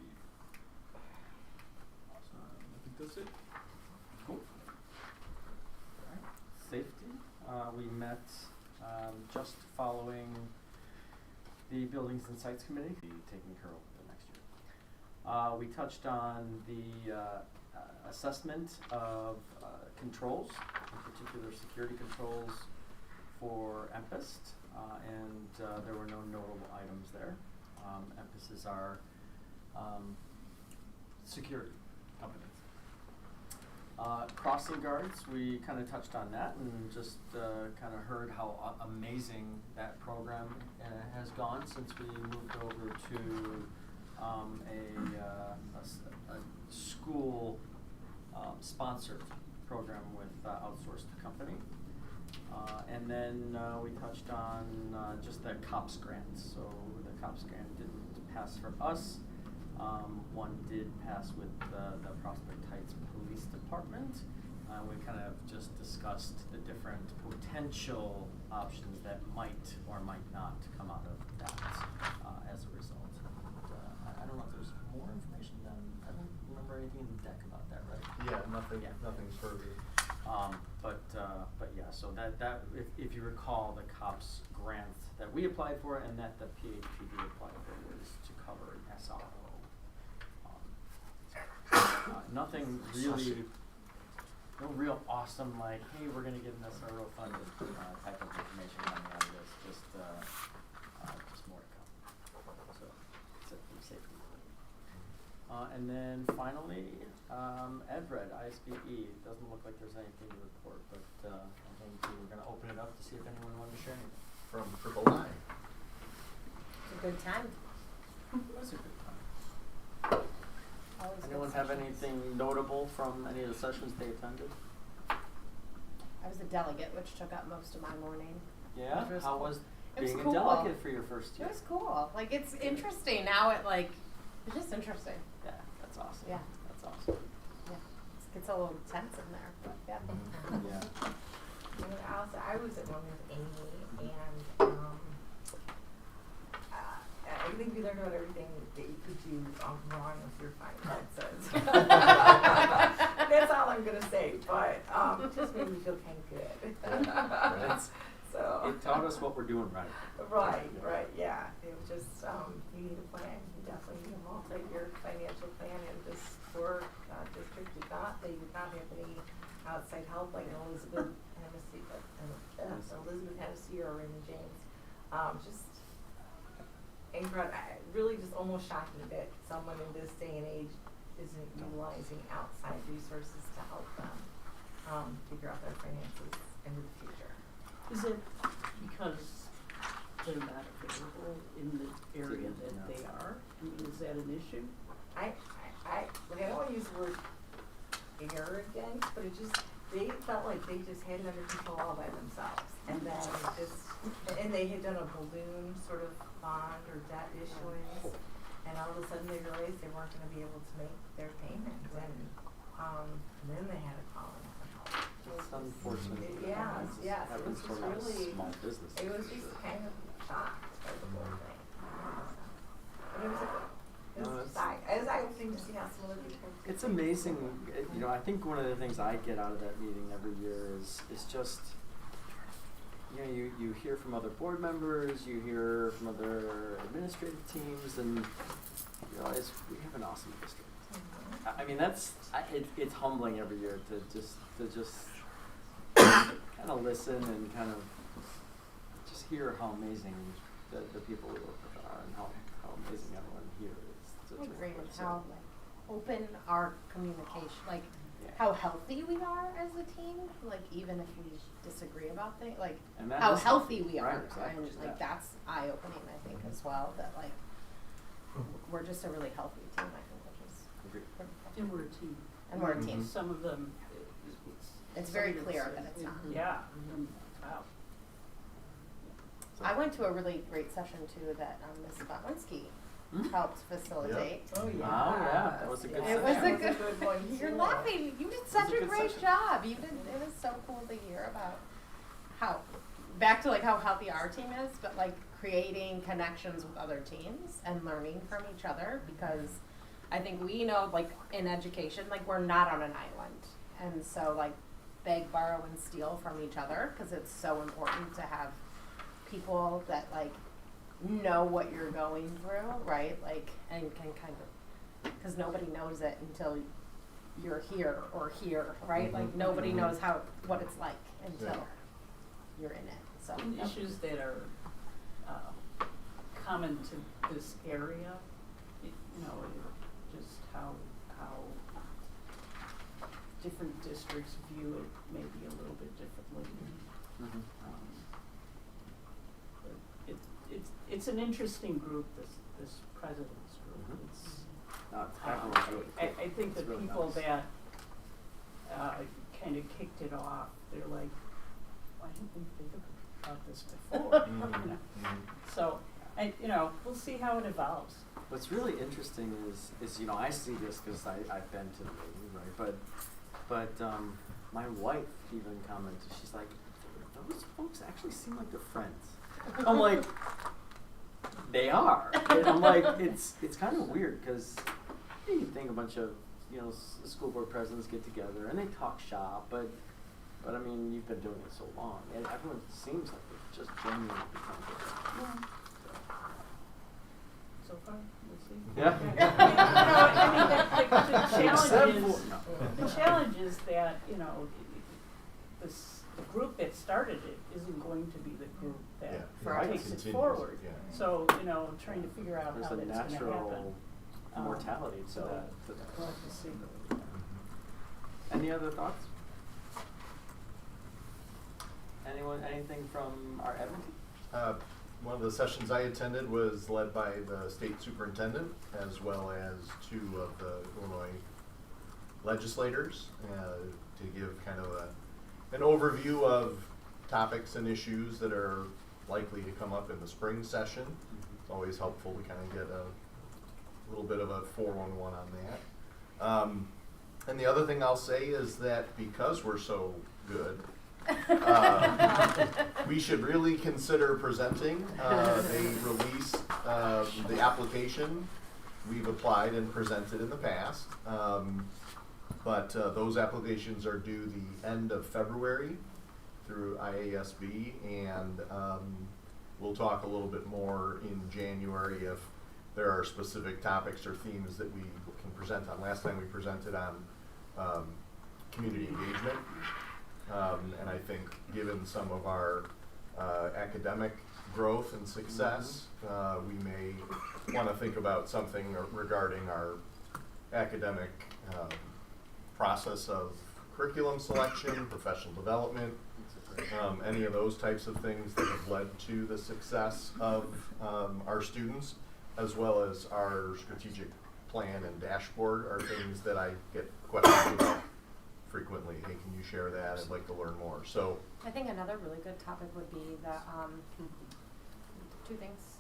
I think that's it. Cool. All right. Safety. We met just following the Buildings and Sites Committee taking care of the next year. We touched on the assessment of controls, in particular security controls for Empist, and there were no notable items there. Empist is our security company. Crossing guards, we kind of touched on that and just kind of heard how amazing that program has gone since we moved over to a school sponsored program with outsourced company. And then we touched on just the COPS grant. So the COPS grant didn't pass for us. One did pass with the Prospect Heights Police Department. We kind of just discussed the different potential options that might or might not come out of that as a result. And, I don't know if there's more information than, I don't remember anything in the deck about that, right? Yeah, nothing's further. But yeah, so that if you recall, the COPS grant that we applied for and that the PHPD applied for was to cover an SRO. Nothing really, no real awesome like, hey, we're gonna get an SRO funded type of information coming out of this. Just more to come. So that's it for safety. And then finally, EdRed, ISBE. It doesn't look like there's anything to report, but I think we're going to open it up to see if anyone wanted to share anything. From Triple Nine. It's a good time. It was a good time. Always good Anyone have sessions. anything notable from any of the sessions they attended? I was a delegate, which took up most of my morning. Yeah? Which was How cool. was It was being cool. a delegate for your first year? It was cool. Like, it's interesting now. It's just interesting. Yeah, that's awesome. Yeah. That's awesome. Yeah. It gets a little tense in there, but yeah. Yeah. And also, I was at one with Amy, and I think we learned about everything that you could do wrong with your finances. That's all I'm gonna say, but it just made me feel kind of good. So It taught us what we're doing right. right, yeah. It was just you need a plan. You definitely need a multi-year financial plan, and this poor district did not. They did not have any outside help like Elizabeth Hennessy or Raymond James. Just incredible. Really, just almost shocking that someone in this day and age isn't utilizing outside resources to help them figure out their finances into the future. Is it because they're not available in the area that they are? I mean, is that an issue? I don't want to use the word arrogant, but they felt like they just had it under control all by themselves. And then and they had done a balloon sort of bond or debt issuance, and all of a sudden they realized they weren't going to be able to make their payments, and then they had to call in for help. It's unfortunate. Yes. It Happens was for a lot of really, small businesses. it was just kind of shocked by the whole thing. But it was exciting to see how some of the people. It's amazing, you know, I think one of the things I get out of that meeting every year is just, you know, you hear from other board members, you hear from other administrative teams, and you realize we have an awesome district. I mean, it's humbling every year to just kind of listen and kind of just hear how amazing the people we work with are and how amazing everyone here is. I agree with how open our communication, how healthy we are as a team, even if we disagree about things, how healthy we are, exactly. and that's eye-opening, I think, as well, that we're just a really healthy team, I think, which is Agreed. pretty cool. And we're a team. And we're a team. Some of them, It's very clear that it's not. Yeah. Wow. I went to a really great session too that Ms. Botwinski helped facilitate. Oh yeah. Wow, yeah, that was a good It was session. a good one. You're too. laughing. You did such a a good great session. job. You did. It was so cool to hear about back to how healthy our team is, but creating connections with other teams and learning from each other, because I think we know in education we're not on an island, and so beg, borrow, and steal from each other, because it's so important to have people that know what you're going through, right? And can kind of, because nobody knows it until you're here or here, right? Nobody knows what it's like until you're in it. So Issues that are common to this area, just how different districts view it maybe a little bit differently. But it's an interesting group, this president's group. Everyone's really cool. I think It's the really people nice. that kind of kicked it off, they're like, why didn't we think about this before? So, we'll see how it evolves. What's really interesting is you know, I see this because I've been to the meeting, right? But my wife even commented, she's like, those folks actually seem like they're friends. I'm like, they are. And I'm like, it's kind of weird because you think a bunch of, you know, school board presidents get together and they talk shop, but I mean, you've been doing it so long, and everyone seems like they're just genuinely become good. So far, we'll see. Yeah. The challenge is that, you know, the group that started it isn't going to be the group that takes it forward. Yeah. So, you know, trying to figure out how that's gonna happen. There's a natural mortality to that. We'll have to see. Any other thoughts? Anyone, anything from our admin? One of the sessions I attended was led by the state superintendent as well as 2 of the Illinois legislators to give kind of an overview of topics and issues that are likely to come up in the spring session. It's always helpful to kind of get a little bit of a 411 on that. And the other thing I'll say is that because we're so good, we should really consider presenting. They released the application. We've applied and presented in the past, but those applications are due the end of February through IASB, and we'll talk a little bit more in January if there are specific topics or themes that we can present on. Last time we presented on community engagement. And I think given some of our academic growth and success, we may want to think about something regarding our academic process of curriculum selection, professional development, any of those types of things that have led to the success of our students, as well as our strategic plan and dashboard are things that I get questions about frequently. Hey, can you share that? I'd like to learn more. So I think another really good topic would be the 2 things.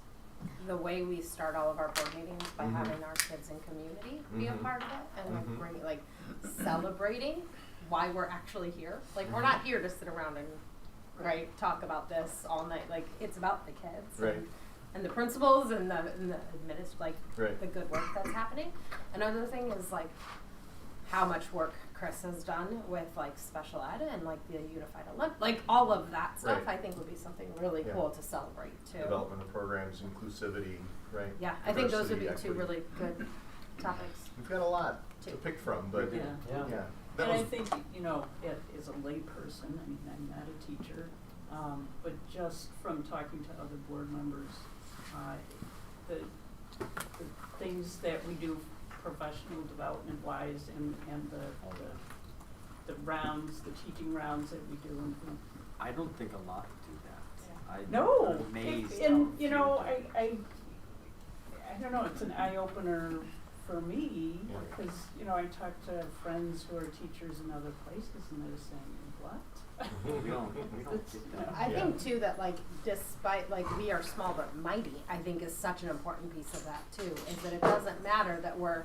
The way we start all of our board meetings by having our kids and community be a part of it, and like bringing, like celebrating why we're actually here. Like we're not here to sit around and talk about this all night. Like it's about the kids and the principals and the the good work that's happening. Another thing is like how much work Chris has done with like special ed and like the Unified Olympics, like all of that stuff. I think would be something really cool to celebrate too. Development of programs, inclusivity, right? Yeah, I think those would be 2 really good topics. We've got a lot to pick from, but And I think, you know, as a lay person, I mean, I'm not a teacher, but just from talking to other board members, the things that we do professional development wise and the rounds, the teaching rounds that we do. And I don't think a lot do that. No, I'm amazed. and you know, I don't know. It's an eye opener for me because you know I talk to friends who are teachers in other places and they're saying, "What?" We don't get that. I think too that like despite like we are small but mighty, I think is such an important piece of that too. Is that it doesn't matter that we're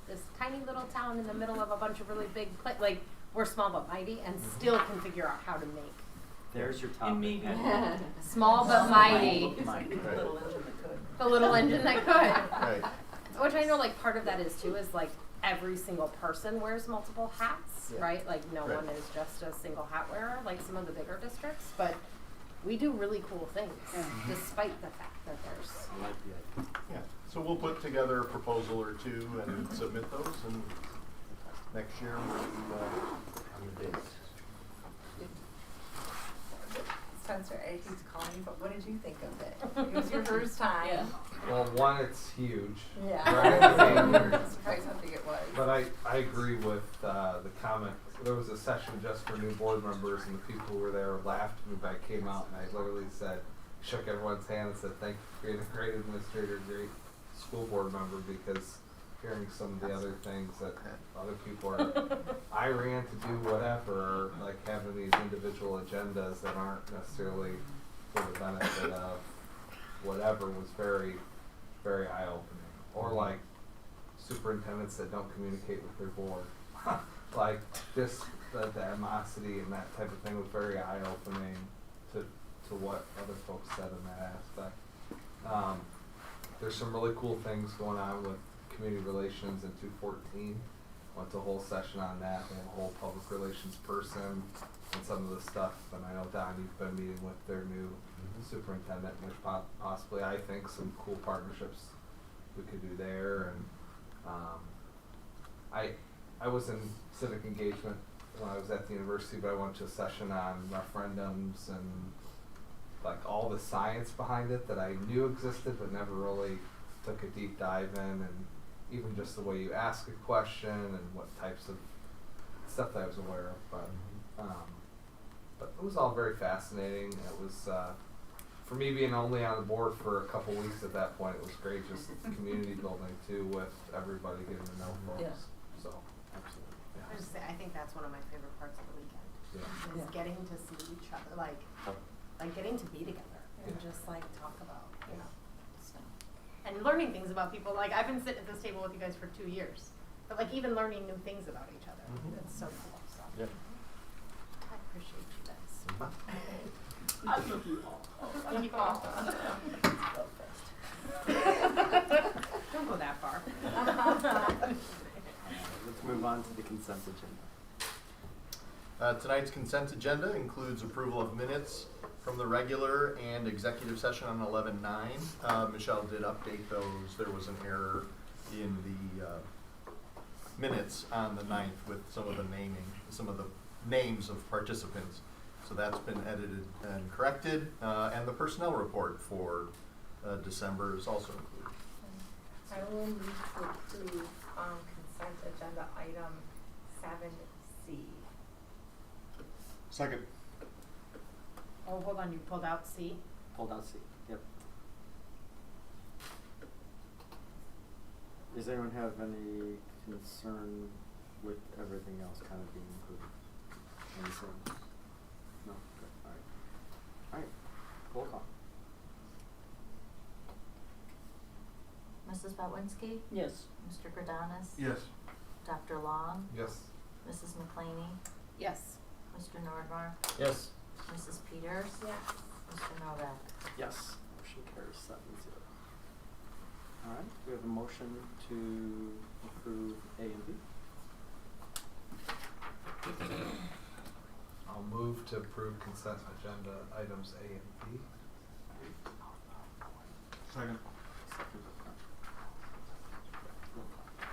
this tiny little town in the middle of a bunch of really big like we're small but mighty and still can figure out how to make. There's your topic. And maybe small but mighty. The little engine that could. The little engine that could. Right. Which I know like part of that is too is like every single person wears multiple hats, right? Like no one is just a single hat wearer like some of the bigger districts, but we do really cool things despite the fact that there's I like the idea. Yeah. So we'll put together a proposal or 2 and submit those, and next year we'll on the dates. Spencer, I hate to call you, but what did you think of it? It was your first time. Yeah. Well, one, it's huge. Yeah. Right? Surprised how big it was. But I agree with the comment. There was a session just for new board members, and the people who were there laughed at me, but I came out and I literally said, shook everyone's hand and said, thank you for being a great administrator, great school board member, because hearing some of the other things that other people are, I ran to do whatever, like having these individual agendas that aren't necessarily for the benefit of whatever was very, very eye-opening. or like superintendents that don't communicate with their board. Like just the animosity and that type of thing was very eye-opening to what other folks said in that aspect. There's some really cool things going on with community relations in 214. Went to a whole session on that. They have a whole public relations person and some of the stuff. And I know Don, you've been meeting with their new superintendent, which possibly I think some cool partnerships we could do there. And I was in civic engagement when I was at the university, but I went to a session on referendums and like all the science behind it that I knew existed but never really took a deep dive in, and even just the way you ask a question and what types of stuff that I was aware of. But it was all very fascinating. It was for me being only on the board for a couple weeks at that point, it was great just community building too, with everybody getting to know folks. Yeah. So absolutely. Yeah. I just say, I think that's one of my favorite parts of the weekend. Yeah. Is getting to see each other, like getting to be together and just like talk about, stuff. And learning things about people. Like I've been sitting at this table with you guys for 2 years. But like even learning new things about each other. It's so cool. So I appreciate you guys. I love you all. Love you all. Don't go that far. Let's move on to the consent agenda. Tonight's consent agenda includes approval of minutes from the regular and executive session on 11/9. Michelle did update those. There was an error in the minutes on the 9th with some of the names of participants. So that's been edited and corrected. And the personnel report for December is also included. I will move to approve consent agenda item 7C. Second. Oh, hold on, you pulled out C? Pulled out C. Yep. Does anyone have any concern with everything else kind of being included? Anything? No? Good. All right. All right. Roll call. Mrs. Botwinski? Yes. Mr. Gradanis? Yes. Dr. Long? Yes. Mrs. McClaney? Yes. Mr. Nordmark? Yes. Mrs. Peters? Yes. Mr. Novak? Yes. Motion carries 7-0. All right. We have a motion to approve A and B. I'll move to approve consent agenda items A and B. Second. Second.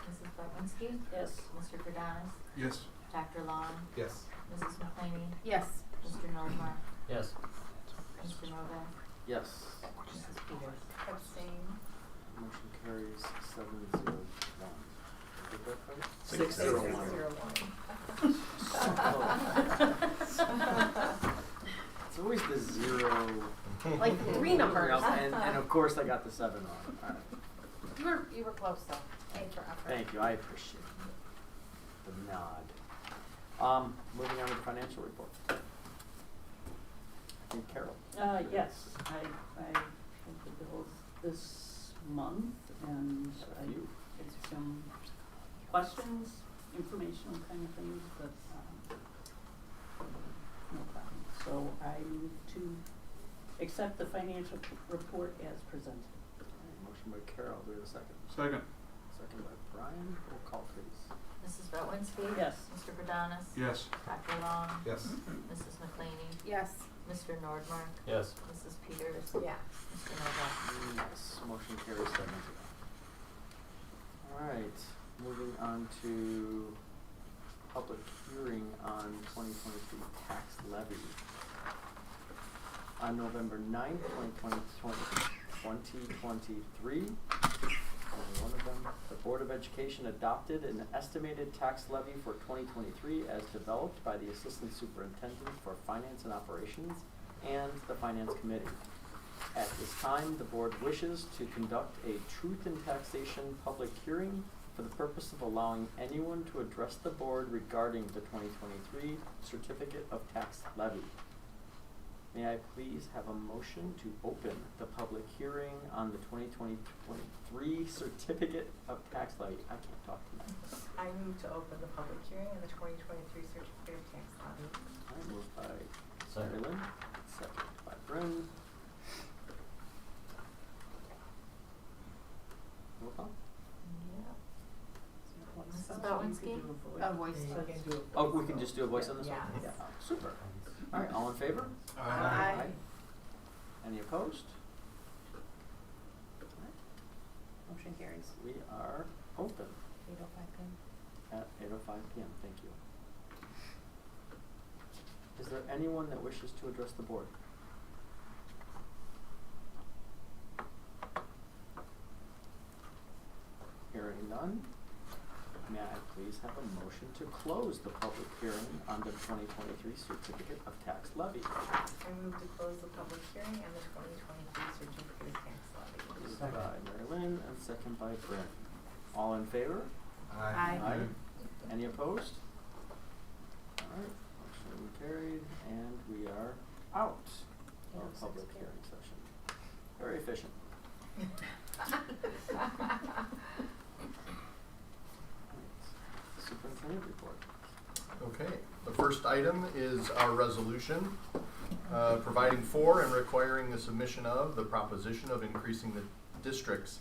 Mrs. Botwinski? Yes. Mr. Gradanis? Yes. Dr. Long? Yes. Mrs. McClaney? Yes. Mr. Nordmark? Yes. Mr. Novak? Yes. Mrs. Peters? Abstain. Motion carries 7-0-1. Did that right? 6-0-1. It's always the 0. Like 3 numbers. And of course I got the 7 wrong. All right. You were close though. Thanks for effort. Thank you. I appreciate the nod. Moving on to the financial report. I think Carol. Yes, I paid the bills this month, and I had some questions, informational kind of things, but no problem. So I move to accept the financial report as presented. Motion by Carol. Do we have a second? Second. Second by Brian. Roll call, please. Mrs. Botwinski? Yes. Mr. Gradanis? Yes. Dr. Long? Yes. Mrs. McClaney? Yes. Mr. Nordmark? Yes. Mrs. Peters? Yes. Mr. Novak? Yes. Motion carries 7-0. All right. Moving on to public hearing on 2023 tax levy. On November 9th, 2023, one of them, the Board of Education adopted an estimated tax levy for 2023 as developed by the Assistant Superintendent for Finance and Operations and the Finance Committee. At this time, the Board wishes to conduct a Truth in Taxation public hearing for the purpose of allowing anyone to address the Board regarding the 2023 Certificate of Tax Levy. May I please have a motion to open the public hearing on the 2023 certificate of tax levy? I can't talk tonight. I move to open the public hearing on the 2023 certificate of tax levy. I moved by Second. Marilyn, second by Bryn. Roll call? Mrs. Bowenski? A voice You vote. can do a Oh, we voice can vote. just do a voice on this one? Yes. Yeah, super. All right, all in favor? Aye. Any opposed? Motion carries. We are open 8:05 p.m. at 8:05 p.m. Thank you. Is there anyone that wishes to address the board? Hearing none, may I please have a motion to close the public hearing on the 2023 certificate of tax levy? I move to close the public hearing on the 2023 certificate of tax levy. Moved by Mary Lynn and second by Brent. All in favor? Aye. Any opposed? All right, motion carried, and we are out of 8:06 public p.m. hearing session. Very efficient. Superintendent report. Okay, the first item is our resolution providing for and requiring the submission of the proposition of increasing the district's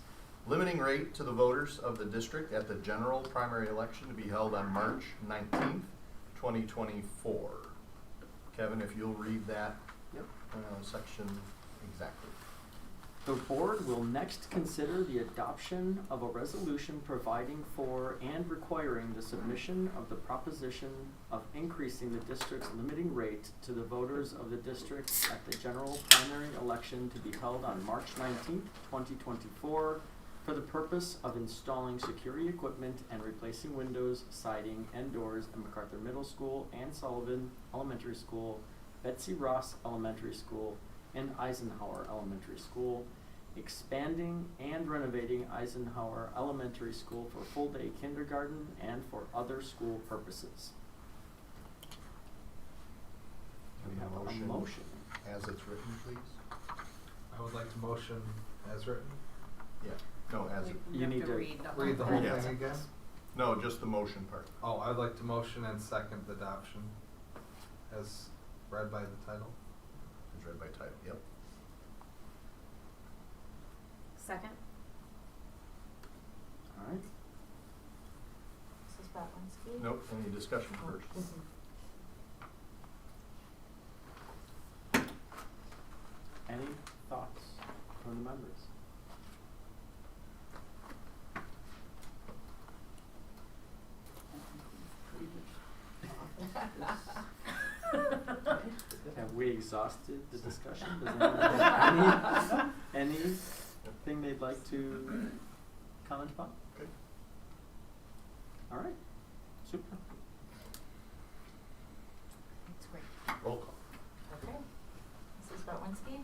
limiting rate to the voters of the district at the general primary election to be held on March 19th, 2024. Kevin, if you'll read that section exactly. The board will next consider the adoption of a resolution providing for and requiring the submission of the proposition of increasing the district's limiting rate to the voters of the district at the general primary election to be held on March 19th, 2024 for the purpose of installing security equipment and replacing windows, siding, and doors at MacArthur Middle School and Sullivan Elementary School, Betsy Ross Elementary School, and Eisenhower Elementary School, expanding and renovating Eisenhower Elementary School for full-day kindergarten and for other school purposes. Can we have a motion? As it's written, please? I would like to motion as written. Yeah, no, as it, You need to read the Read the whole whole Yes. thing again? no, just the motion part. Oh, I'd like to motion and second the adoption as read by the title. It's read by title, yep. Second. All right. Mrs. Bowenski? Nope, any discussion first? Any thoughts from the members? Have we exhausted the discussion? Does anyone have anything they'd like to comment upon? Good. All right, super. That's great. Roll call. Okay. Mrs. Bowenski?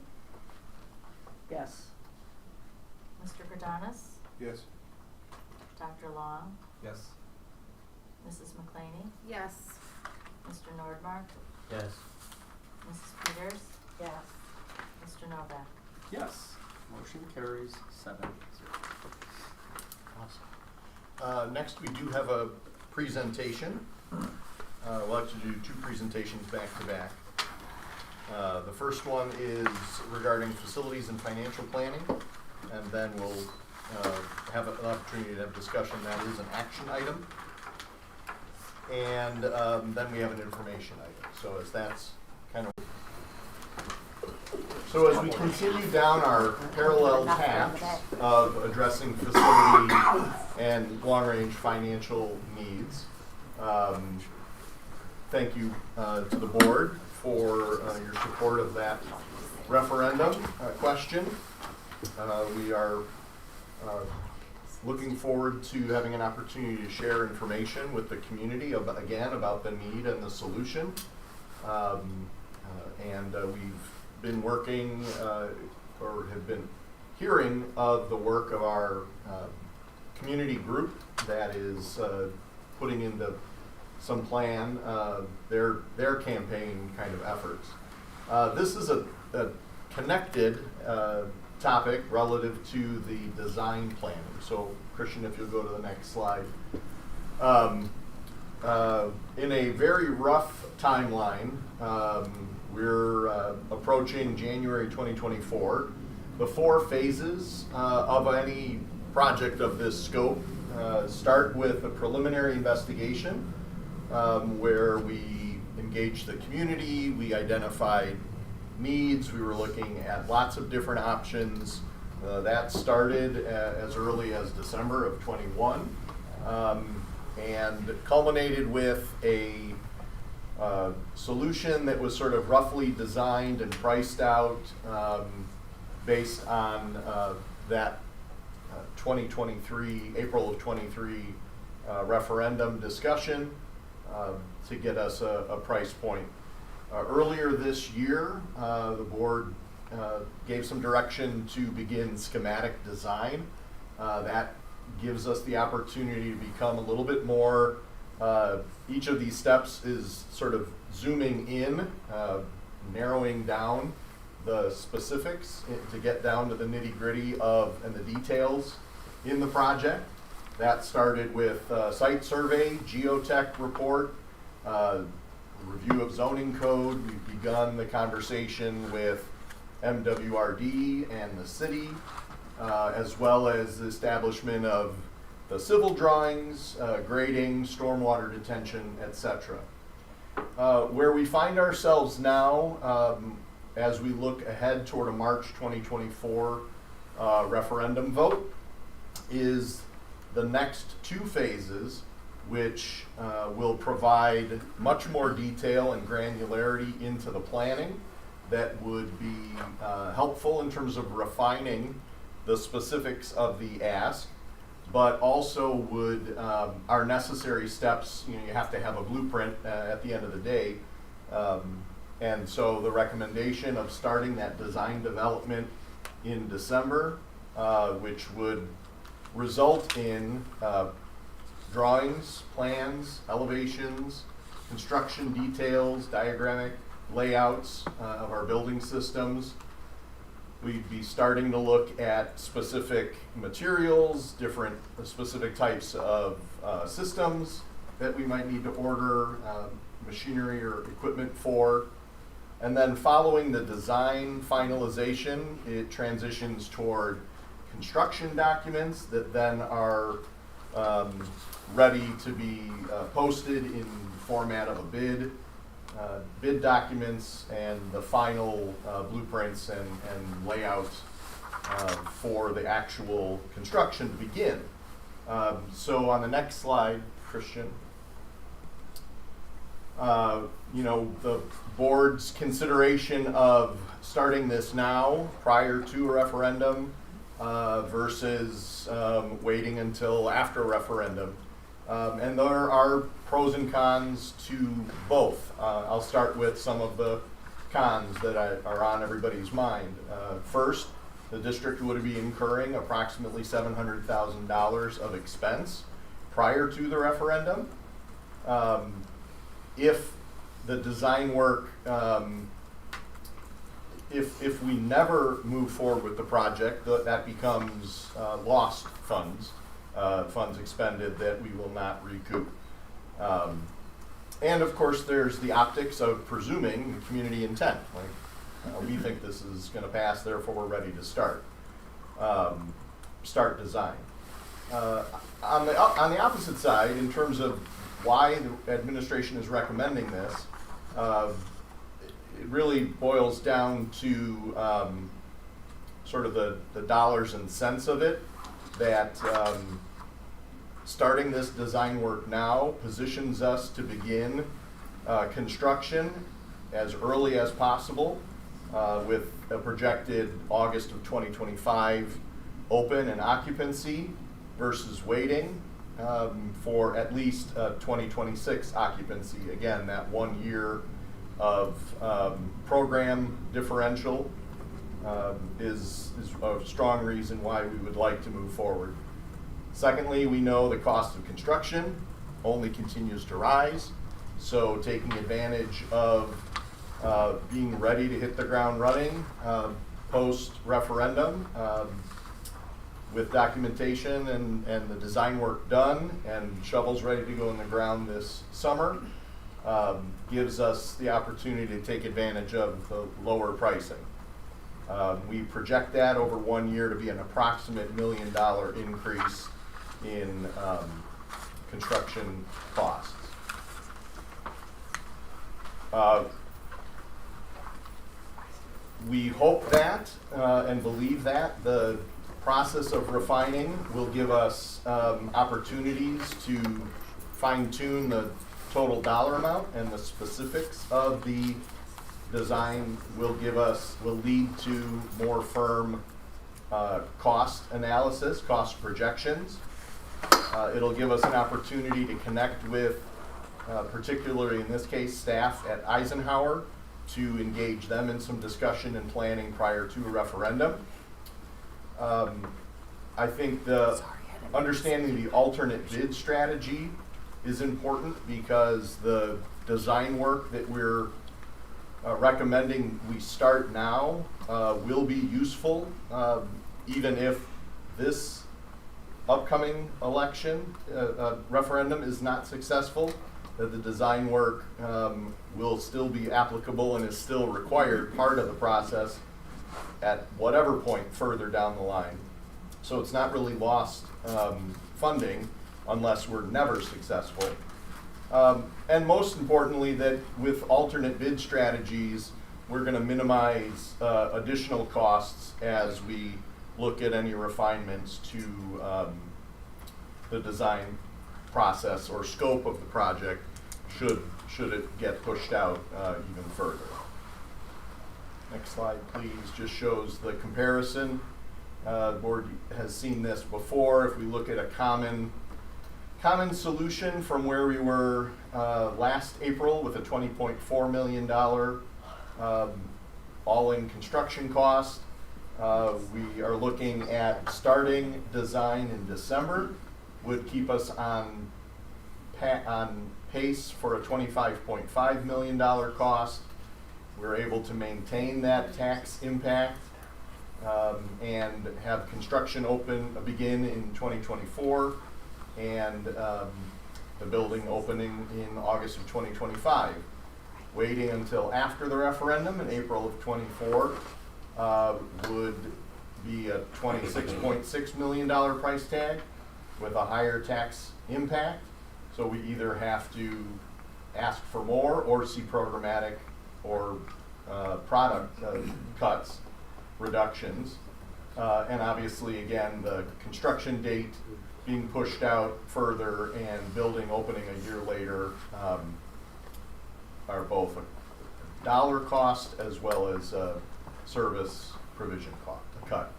Yes. Mr. Grodanis? Yes. Dr. Long? Yes. Mrs. McClaney? Yes. Mr. Nordmark? Yes. Mrs. Peters? Yes. Mr. Novak? Yes. Motion carries 7-0. Awesome. Next, we do have a presentation. We'll have to do 2 presentations back to back. The first one is regarding facilities and financial planning, and then we'll have an opportunity to have discussion. That is an action item. And then we have an information item. So as that's kind of... So as we continue down our parallel path of addressing facility and long-range financial needs, thank you to the board for your support of that referendum question. We are looking forward to having an opportunity to share information with the community about the need and the solution. We've been working or have been hearing of the work of our community group that is putting into some plan their campaign kind of efforts. This is a connected topic relative to the design planning. So Christian, if you'll go to the next slide. In a very rough timeline, we're approaching January 2024. The 4 phases of any project of this scope start with a preliminary investigation where we engaged the community, we identified needs, we were looking at lots of different options. That started as early as December of 21 and culminated with a solution that was sort of roughly designed and priced out based on that 2023, April of 23 referendum discussion to get us a price point. Earlier this year, the board gave some direction to begin schematic design. That gives us the opportunity to become a little bit more, each of these steps is sort of zooming in, narrowing down the specifics to get down to the nitty-gritty of and the details in the project. That started with site survey, geotech report, review of zoning code. We've begun the conversation with MWRD and the city, as well as the establishment of the civil drawings, grading, stormwater detention, etc. Where we find ourselves now, as we look ahead toward a March 2024 referendum vote, is the next 2 phases, which will provide much more detail and granularity into the planning that would be helpful in terms of refining the specifics of the ask, but also would are necessary steps. You know, you have to have a blueprint at the end of the day, and so the recommendation of starting that design development in December, which would result in drawings, plans, elevations, construction details, diagrammatic layouts of our building systems. We'd be starting to look at specific materials, different specific types of systems that we might need to order machinery or equipment for. And then following the design finalization, it transitions toward construction documents that then are ready to be posted in format of a bid, bid documents, and the final blueprints and layouts for the actual construction to begin. So on the next slide, Christian, you know, the board's consideration of starting this now prior to a referendum versus waiting until after a referendum. And there are pros and cons to both. I'll start with some of the cons that are on everybody's mind. First, the district would be incurring approximately $700,000 of expense prior to the referendum. If the design work, if we never move forward with the project, that becomes lost funds, funds expended that we will not recoup. And of course, there's the optics of presuming community intent. Like, we think this is going to pass, therefore we're ready to start design. On the opposite side, in terms of why the administration is recommending this, it really boils down to sort of the dollars and cents of it, that starting this design work now positions us to begin construction as early as possible with a projected August of 2025 open and occupancy versus waiting for at least 2026 occupancy. Again, that 1 year of program differential is a strong reason why we would like to move forward. Secondly, we know the cost of construction only continues to rise, so taking advantage of being ready to hit the ground running post-referendum with documentation and the design work done and shovels ready to go in the ground this summer. Gives us the opportunity to take advantage of the lower pricing. We project that over 1 year to be an approximate $1 million increase in construction costs. We hope that and believe that the process of refining will give us opportunities to fine-tune the total dollar amount, and the specifics of the design will lead to more firm cost analysis, cost projections. It'll give us an opportunity to connect with, particularly in this case, staff at Eisenhower, to engage them in some discussion and planning prior to a referendum. I think the understanding the alternate bid strategy is important, because the design work that we're recommending we start now will be useful even if this upcoming election referendum is not successful. That the design work will still be applicable and is still required part of the process at whatever point further down the line. So it's not really lost funding unless we're never successful. And most importantly, that with alternate bid strategies, we're going to minimize additional costs as we look at any refinements to the design process or scope of the project should it get pushed out even further. Next slide, please. Just shows the comparison. The board has seen this before. If we look at a common solution from where we were last April with a $20.4 million all-in construction cost, we are looking at starting design in December, would keep us on pace for a $25.5 million cost. We're able to maintain that tax impact and have construction begin in 2024, and the building opening in August of 2025. Waiting until after the referendum in April of 24 would be a $26.6 million price tag with a higher tax impact. So we either have to ask for more or see programmatic or product cuts, reductions. And obviously, again, the construction date being pushed out further and building opening a year later are both a dollar cost as well as a service provision cut.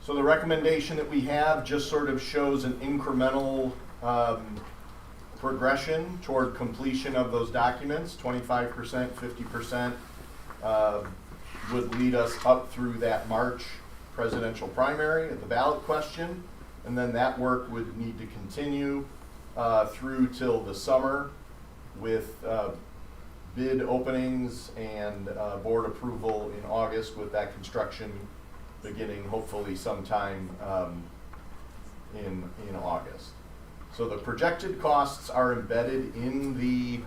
So the recommendation that we have just sort of shows an incremental progression toward completion of those documents. 25%, 50% would lead us up through that March presidential primary at the ballot question, and then that work would need to continue through till the summer with bid openings and board approval in August, with that construction beginning hopefully sometime in August. So the projected costs are embedded in the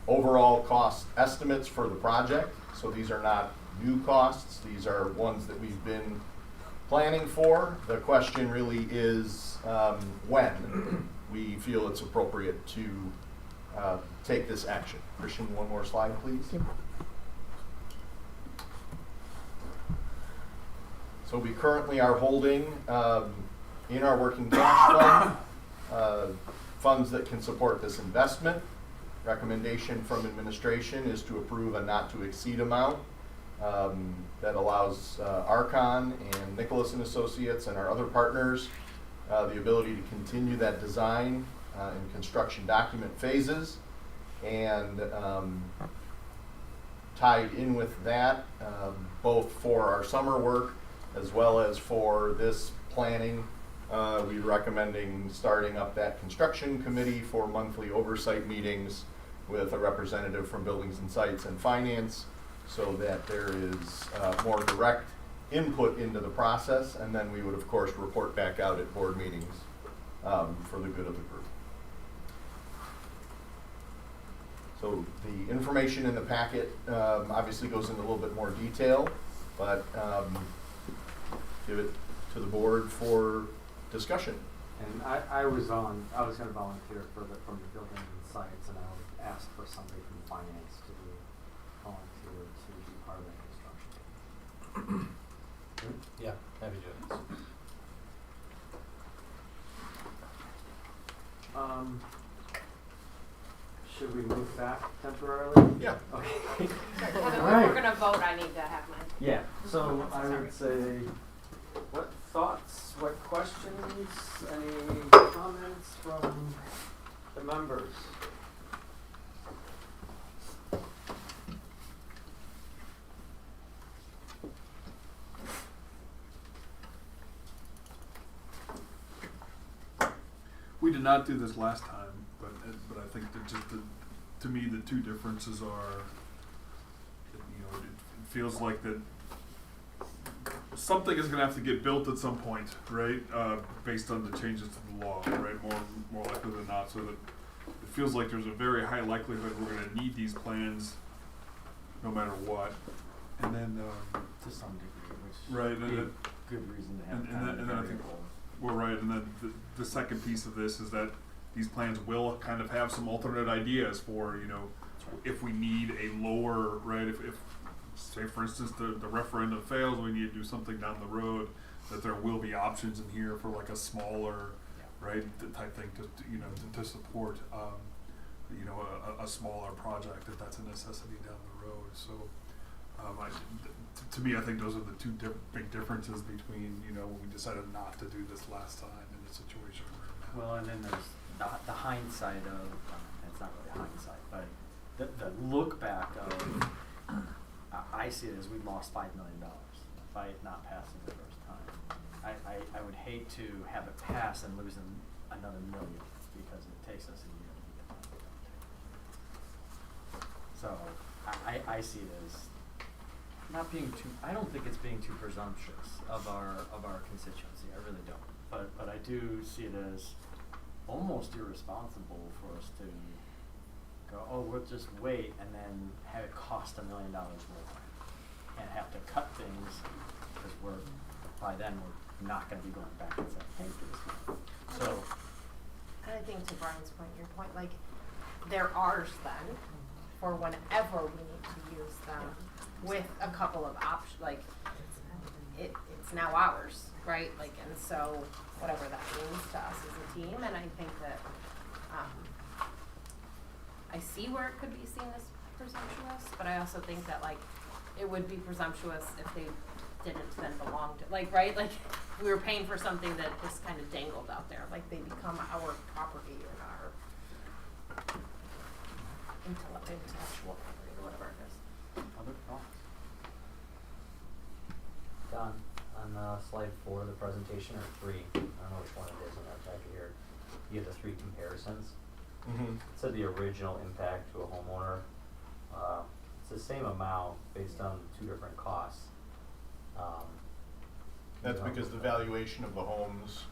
overall cost estimates for the project. So these are not new costs. These are ones that we've been planning for. The question really is when we feel it's appropriate to take this action. Christian, one more slide, please. So we currently are holding in our working cash fund funds that can support this investment. Recommendation from administration is to approve a not to exceed amount that allows Archon and Nicholas and Associates and our other partners the ability to continue that design and construction document phases. And tied in with that, both for our summer work as well as for this planning We're recommending starting up that construction committee for monthly oversight meetings with a representative from Buildings and Sites and Finance, so that there is more direct input into the process, and then we would of course report back out at board meetings for the good of the group. So the information in the packet obviously goes into a little bit more detail, but give it to the board for discussion. And I was going to volunteer from the Buildings and Sites, and I would ask for somebody from finance to be volunteer to be part of that construction. Yeah, happy to do it. Should we move back temporarily? Yeah. Okay. Kevin, All if right. we're gonna vote, I need to have mine. Yeah, so I Sorry. would say, what thoughts, what questions, any comments from the members? We did not do this last time, but I think that just to me the two differences are, it feels like that something is going to have to get built at some point, right? Based on the changes to the law, right? More likely than not, so that it feels like there's a very high likelihood we're going to need these plans, no matter what. And then to some degree, which right, would be a good reason to have kind of and then I think, well, right, and then the second piece of this is that these plans will kind of have some alternate ideas for, if we need a lower, right, if say for instance the referendum fails, we need to do something down the road, that there will be options in here for like a smaller, right, type thing to support, a smaller project if that's a necessity down the road. So, to me, I think those are the two big differences between, when we decided not to do this last time in the situation we're in now. Well, and then there's the hindsight of, it's not really hindsight, but the look back of, I see it as we lost $5 million by it not passing the first time. I would hate to have it pass and lose another $1 million, because it takes us a year to get that done. So I see it as not being too, I don't think it's being too presumptuous of our constituency. I really don't. But I do see it as almost irresponsible for us to go, oh, we'll just wait and then have it cost $1 million more and have to cut things, because by then we're not going to be going back and saying, hey, do this one. So, And I think to Brian's point, your point, like, they're ours then, for whenever we need to use them, with a couple of options, like, it's now ours, right? Like, and so, whatever that means to us as a team, and I think that, I see where it could be seen as presumptuous, but I also think that, like, it would be presumptuous if they didn't then belong to, like, right? Like, we were paying for something that just kind of dangled out there, like they become our property or our intellectual property, or whatever it is. other thoughts? Don, on slide 4 of the presentation, or 3, I don't know which one it is in that packet here, you have the 3 comparisons. Mm-hmm. It said the original impact to a homeowner, it's the same amount based on 2 different costs. That's because the valuation of the homes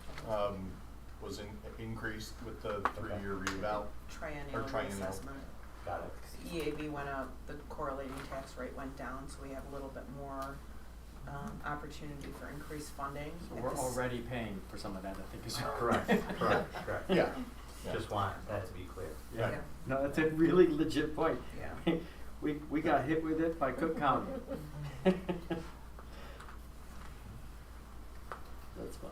was increased with the 3-year reval. Triennial triennial. assessment. Got it. EAV went up, the correlating tax rate went down, so we have a little bit more opportunity for increased funding. So at we're this- already paying for some of that, I think is Correct. Yeah. Just want that to be clear. Yeah. Yeah. No, that's a really legit point. Yeah. We got hit with it by Cook County. That's fun.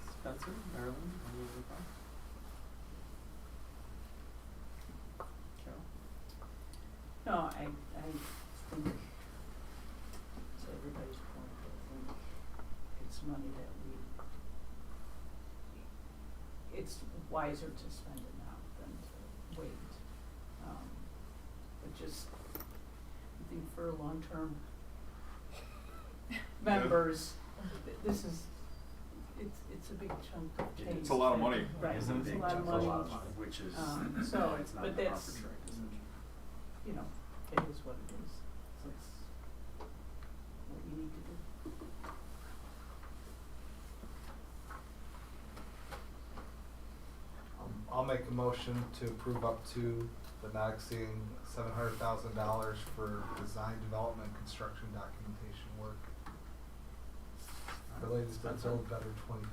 Spencer, Marilyn, any other thoughts? Carol? No, I think, to everybody's point, I think it's money that it's wiser to spend it now than to wait. just, I think for long-term members, this is, it's a big chunk of change. It's a lot of money. Right, It's a it's a big lot of chunk, money. which is So, why it's not but an that's, arbitrary decision. you know, it is what it is. So it's what you need to do. I'll make a motion to approve up to but not exceeding $700,000 for design, development, construction documentation work related to Spencer? Build Better 23.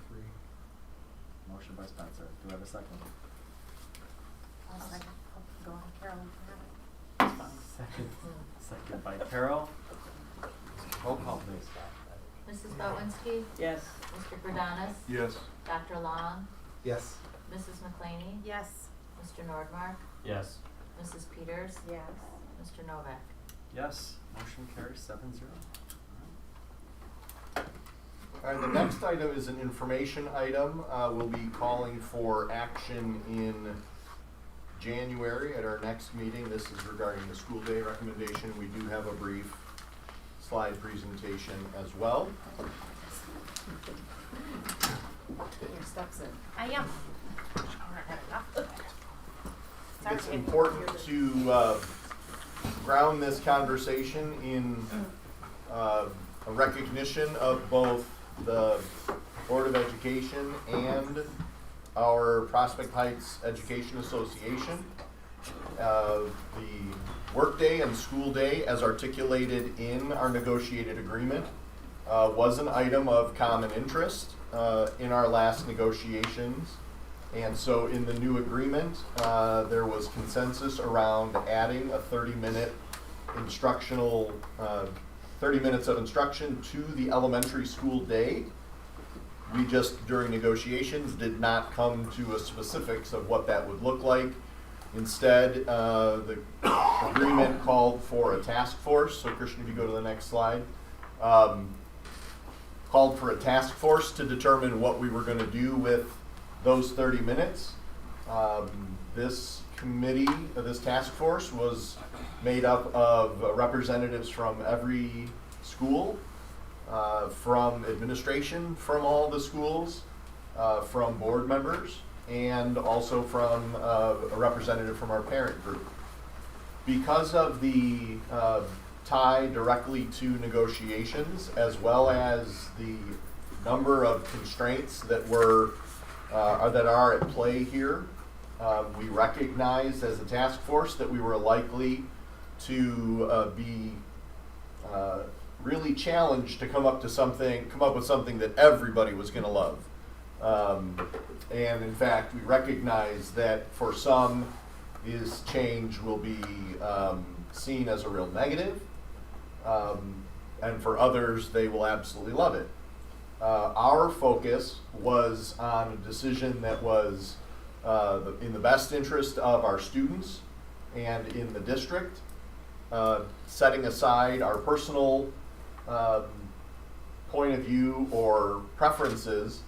Motion by Spencer. Do I have a second? I'll second. Go on, Carolyn. Second by Carol. Roll call, please. Mrs. Bowenski? Yes. Mr. Grodanis? Yes. Dr. Long? Yes. Mrs. McClaney? Yes. Mr. Nordmark? Yes. Mrs. Peters? Yes. Mr. Novak? Yes, motion carries 7-0. All right, the next item is an information item. We'll be calling for action in January at our next meeting. This is regarding the school day recommendation. We do have a brief slide presentation as well. Get your steps in. I am. I've had enough of that. It's important to ground this conversation in a recognition of both the Board of Education and our Prospect Heights Education Association. The workday and school day, as articulated in our negotiated agreement, was an item of common interest in our last negotiations. And so in the new agreement, there was consensus around adding a 30-minute instructional, 30 minutes of instruction to the elementary school day. We just, during negotiations, did not come to a specifics of what that would look like. Instead, the agreement called for a task force. So Christian, if you go to the next slide. Called for a task force to determine what we were going to do with those 30 minutes. This committee, this task force, was made up of representatives from every school, from administration from all the schools, from board members, and also from a representative from our parent group. Because of the tie directly to negotiations, as well as the number of constraints that were that are at play here, we recognized as a task force that we were likely to be really challenged to come up with something that everybody was going to love. And in fact, we recognize that for some, this change will be seen as a real negative, and for others, they will absolutely love it. Our focus was on a decision that was in the best interest of our students and in the district, setting aside our personal point of view or preferences,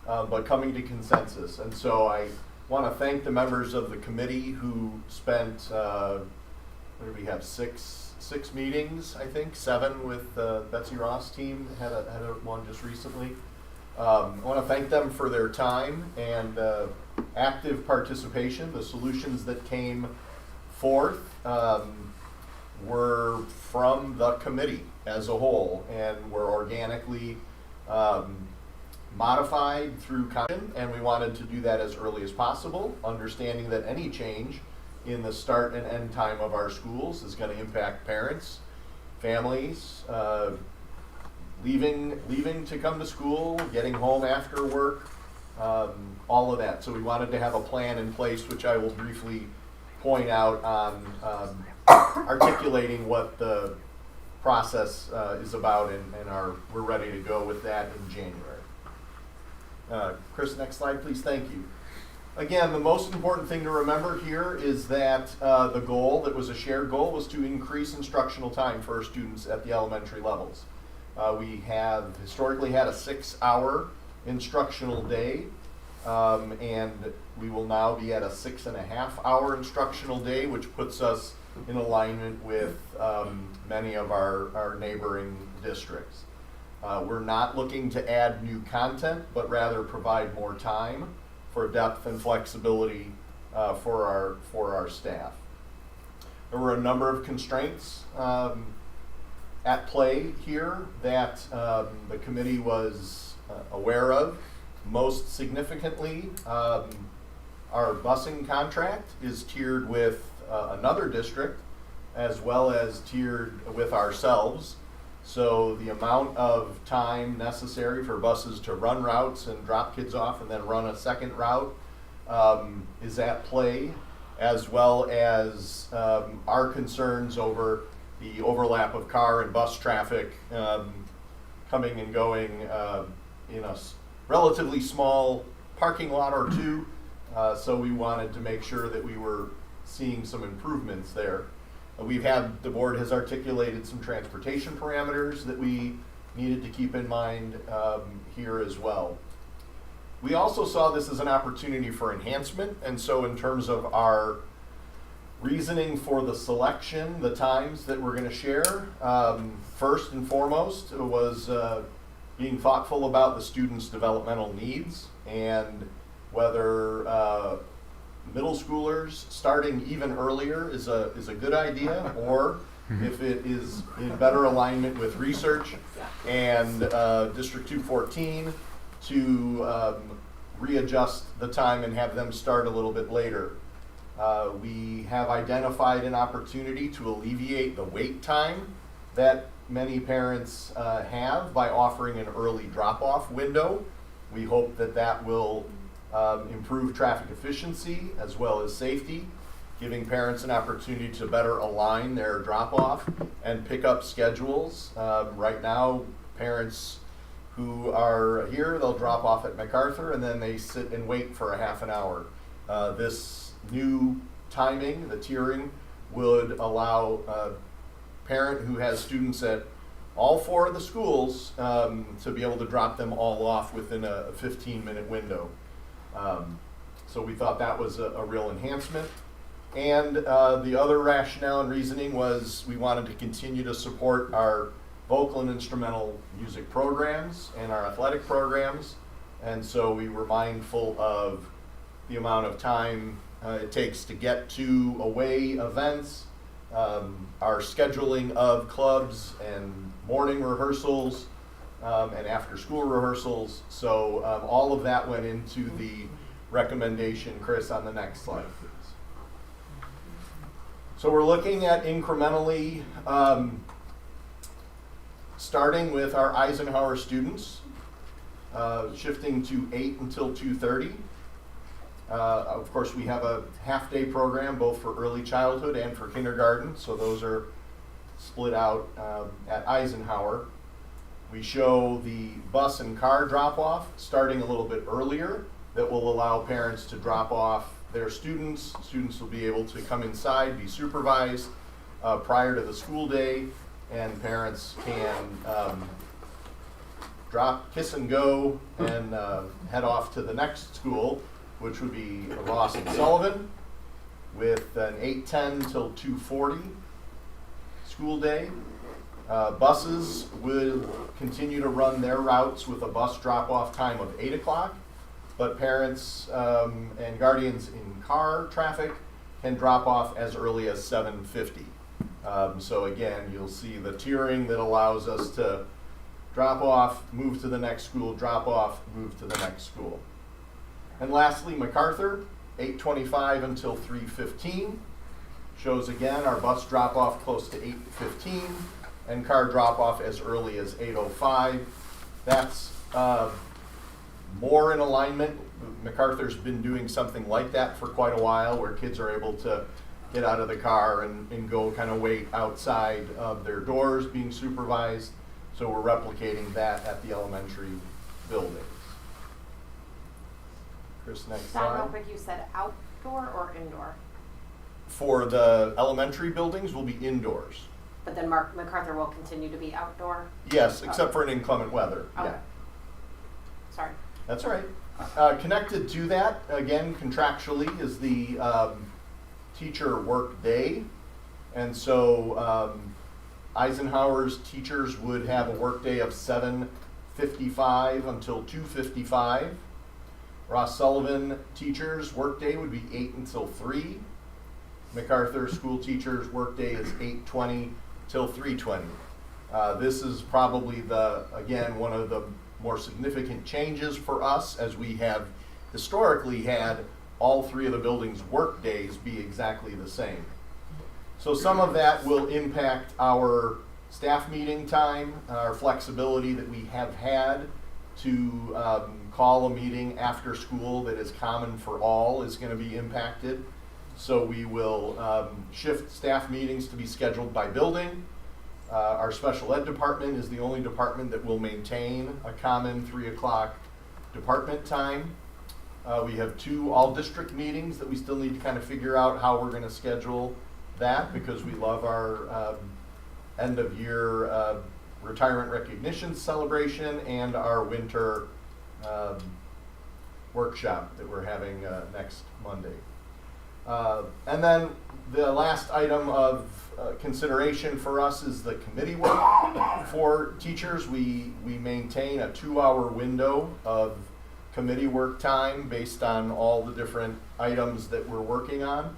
but coming to consensus. And so I want to thank the members of the committee who spent, what did we have, six meetings, I think, 7 with Betsy Ross' team, had a one just recently. I want to thank them for their time and active participation. The solutions that came forth were from the committee as a whole and were organically modified through conversation, and we wanted to do that as early as possible, understanding that any change in the start and end time of our schools is going to impact parents, families, leaving to come to school, getting home after work, all of that. So we wanted to have a plan in place, which I will briefly point out on articulating what the process is about, and we're ready to go with that in January. Chris, next slide, please. Thank you. Again, the most important thing to remember here is that the goal that was a shared goal was to increase instructional time for our students at the elementary levels. We have historically had a 6-hour instructional day, and we will now be at a 6.5-hour instructional day, which puts us in alignment with many of our neighboring districts. We're not looking to add new content, but rather provide more time for depth and flexibility for our staff. There were a number of constraints at play here that the committee was aware of. Most significantly, our busing contract is tiered with another district as well as tiered with ourselves. So the amount of time necessary for buses to run routes and drop kids off and then run a second route is at play, as well as our concerns over the overlap of car and bus traffic coming and going in a relatively small parking lot or two. So we wanted to make sure that we were seeing some improvements there. The board has articulated some transportation parameters that we needed to keep in mind here as well. We also saw this as an opportunity for enhancement, and so in terms of our reasoning for the selection, the times that we're going to share, first and foremost was being thoughtful about the students' developmental needs and whether middle schoolers starting even earlier is a good idea, or if it is in better alignment with research and District 214 to readjust the time and have them start a little bit later. We have identified an opportunity to alleviate the wait time that many parents have by offering an early drop-off window. We hope that that will improve traffic efficiency as well as safety, giving parents an opportunity to better align their drop-off and pick-up schedules. Right now, parents who are here, they'll drop off at MacArthur and then they sit and wait for a half an hour. This new timing, the tiering, would allow a parent who has students at all four of the schools to be able to drop them all off within a 15-minute window. So we thought that was a real enhancement. And the other rationale and reasoning was we wanted to continue to support our vocal and instrumental music programs and our athletic programs. And so we were mindful of the amount of time it takes to get to away events, our scheduling of clubs and morning rehearsals, and after school rehearsals. So all of that went into the recommendation. Chris, on the next slide, please. So we're looking at incrementally starting with our Eisenhower students, shifting to 8 until 2:30. Of course, we have a half-day program both for early childhood and for kindergarten, so those are split out at Eisenhower. We show the bus and car drop-off starting a little bit earlier. That will allow parents to drop off their students. Students will be able to come inside, be supervised prior to the school day, and parents can drop, kiss and go, and head off to the next school, which would be Ross and Sullivan, with an 8:10 till 2:40 school day. Buses will continue to run their routes with a bus drop-off time of 8 o'clock, but parents and guardians in car traffic can drop off as early as 7:50. So again, you'll see the tiering that allows us to drop off, move to the next school, drop off, move to the next school. And lastly, MacArthur, 8:25 until 3:15. Shows again our bus drop off close to 8:15 and car drop off as early as 8:05. That's more in alignment. MacArthur's been doing something like that for quite a while, where kids are able to get out of the car and go kind of wait outside of their doors being supervised. So we're replicating that at the elementary buildings. Chris, next slide. Real quick, you said outdoor or indoor? For the elementary buildings, will be indoors. But then MacArthur will continue to be outdoor? Yes, except for an inclement weather. Okay. Yeah. Sorry. That's all right. Connected to that, again, contractually, is the teacher work day. And so Eisenhower's teachers would have a workday of 7:55 until 2:55. Ross Sullivan teachers' workday would be 8 until 3. MacArthur school teachers' workday is 8:20 till 3:20. This is probably again, one of the more significant changes for us, as we have historically had all three of the buildings' work days be exactly the same. So some of that will impact our staff meeting time, our flexibility that we have had to call a meeting after school that is common for all is going to be impacted. So we will shift staff meetings to be scheduled by building. Our special ed department is the only department that will maintain a common 3 o'clock department time. We have 2 all-district meetings that we still need to kind of figure out how we're going to schedule that, because we love our end-of-year retirement recognition celebration and our winter workshop that we're having next Monday. And then the last item of consideration for us is the committee work. For teachers, we maintain a 2-hour window of committee work time based on all the different items that we're working on.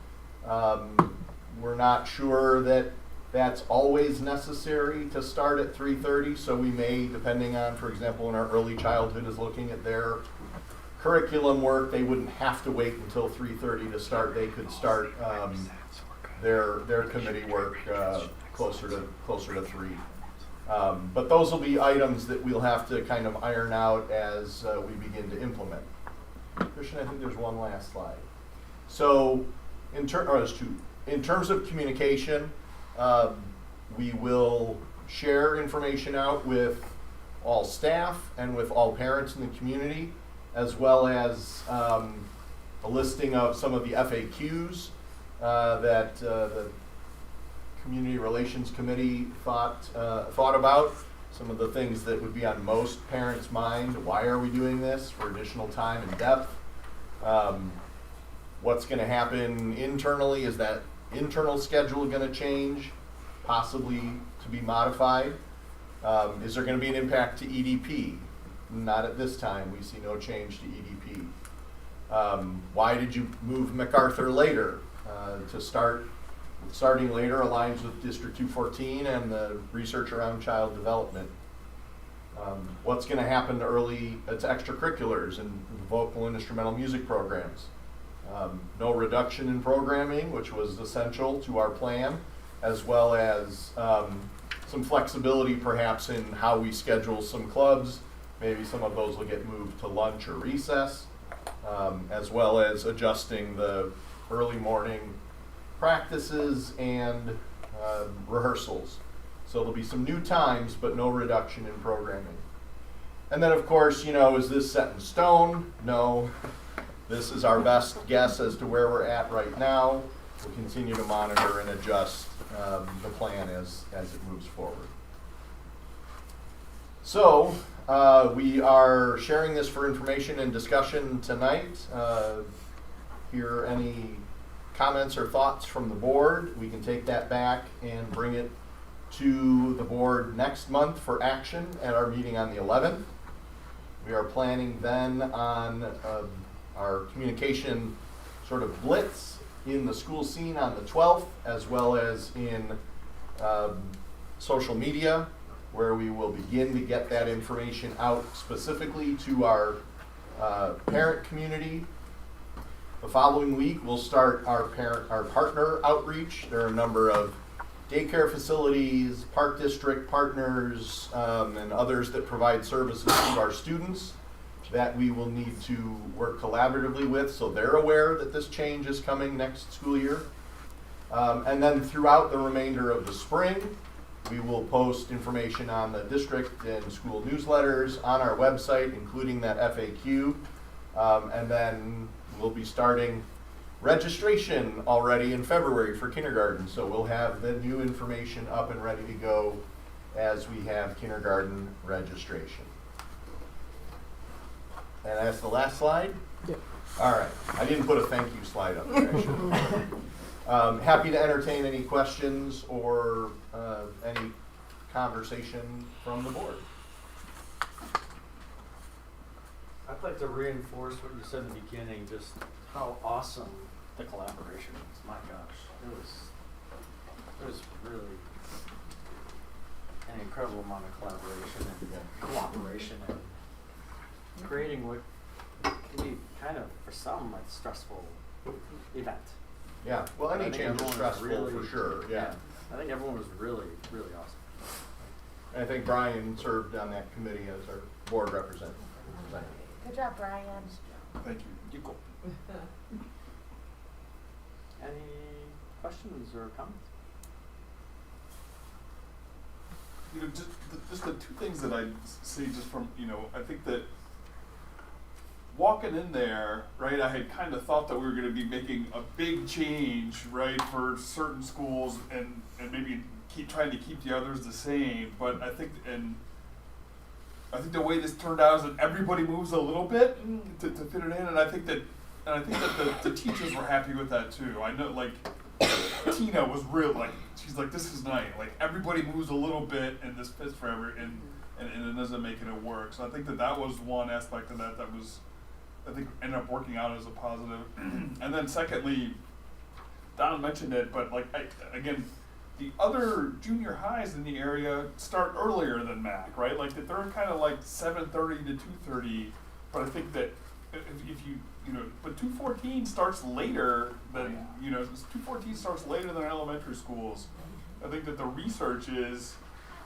We're not sure that that's always necessary to start at 3:30, so we may, depending on, for example, when our early childhood is looking at their curriculum work, they wouldn't have to wait until 3:30 to start. They could start their committee work closer to 3. But those will be items that we'll have to kind of iron out as we begin to implement. Christian, I think there's one last slide. So, there's 2. In terms of communication, we will share information out with all staff and with all parents in the community, as well as a listing of some of the FAQs that the Community Relations Committee thought about. Some of the things that would be on most parents' mind. Why are we doing this? For additional time and depth. What's going to happen internally? Is that internal schedule going to change? Possibly to be modified? Is there going to be an impact to EDP? Not at this time. We see no change to EDP. Why did you move MacArthur later? Starting later aligns with District 214 and the research around child development. What's going to happen to extracurriculars and vocal and instrumental music programs? No reduction in programming, which was essential to our plan, as well as some flexibility perhaps in how we schedule some clubs. Maybe some of those will get moved to lunch or recess, as well as adjusting the early morning practices and rehearsals. So there'll be some new times, but no reduction in programming. And then, of course, is this set in stone? No. This is our best guess as to where we're at right now. We'll continue to monitor and adjust the plan as it moves forward. So, we are sharing this for information and discussion tonight. Hear any comments or thoughts from the board? We can take that back and bring it to the board next month for action at our meeting on the 11th. We are planning then on our communication sort of blitz in the school scene on the 12th, as well as in social media, where we will begin to get that information out specifically to our parent community. The following week, we'll start our partner outreach. There are a number of daycare facilities, park district partners, and others that provide services to our students that we will need to work collaboratively with, so they're aware that this change is coming next school year. And then throughout the remainder of the spring, we will post information on the district and school newsletters on our website, including that FAQ. And then we'll be starting registration already in February for kindergarten. So we'll have the new information up and ready to go as we have kindergarten registration. And that's the last slide? Yep. All right. I didn't put a thank you slide up there. I should. Happy to entertain any questions or any conversation from the board. I'd like to reinforce what you said in the beginning, just how awesome the collaboration is. My gosh, it was really an incredible amount of collaboration and cooperation and creating what can be kind of, for some, a stressful event. Yeah, well, any I think change is everyone was stressful really- for sure, yeah. I think everyone was really, really awesome. And I think Brian served on that committee as our board representative. Good job, Brian. Thank you. You go. Any questions or comments? You know, just the two things that I see just from, you know, I think that walking in there, right, I had kind of thought that we were going to be making a big change, right, for certain schools and maybe trying to keep the others the same. But I think the way this turned out is that everybody moves a little bit to fit it in, and I think that the teachers were happy with that too. I know, like, Tina was real, like, she's like, this is nice. Like, everybody moves a little bit, and this fits for and it doesn't make it work. So I think that was one aspect of that was, I think, ended up working out as a positive. And then secondly, Don mentioned it, but like, again, the other junior highs in the area start earlier than MAC, right? Like, they're kind of like 7:30 to 2:30, but I think that if you know, but 214 starts later than, you know, 214 starts later than elementary schools. I think that the research is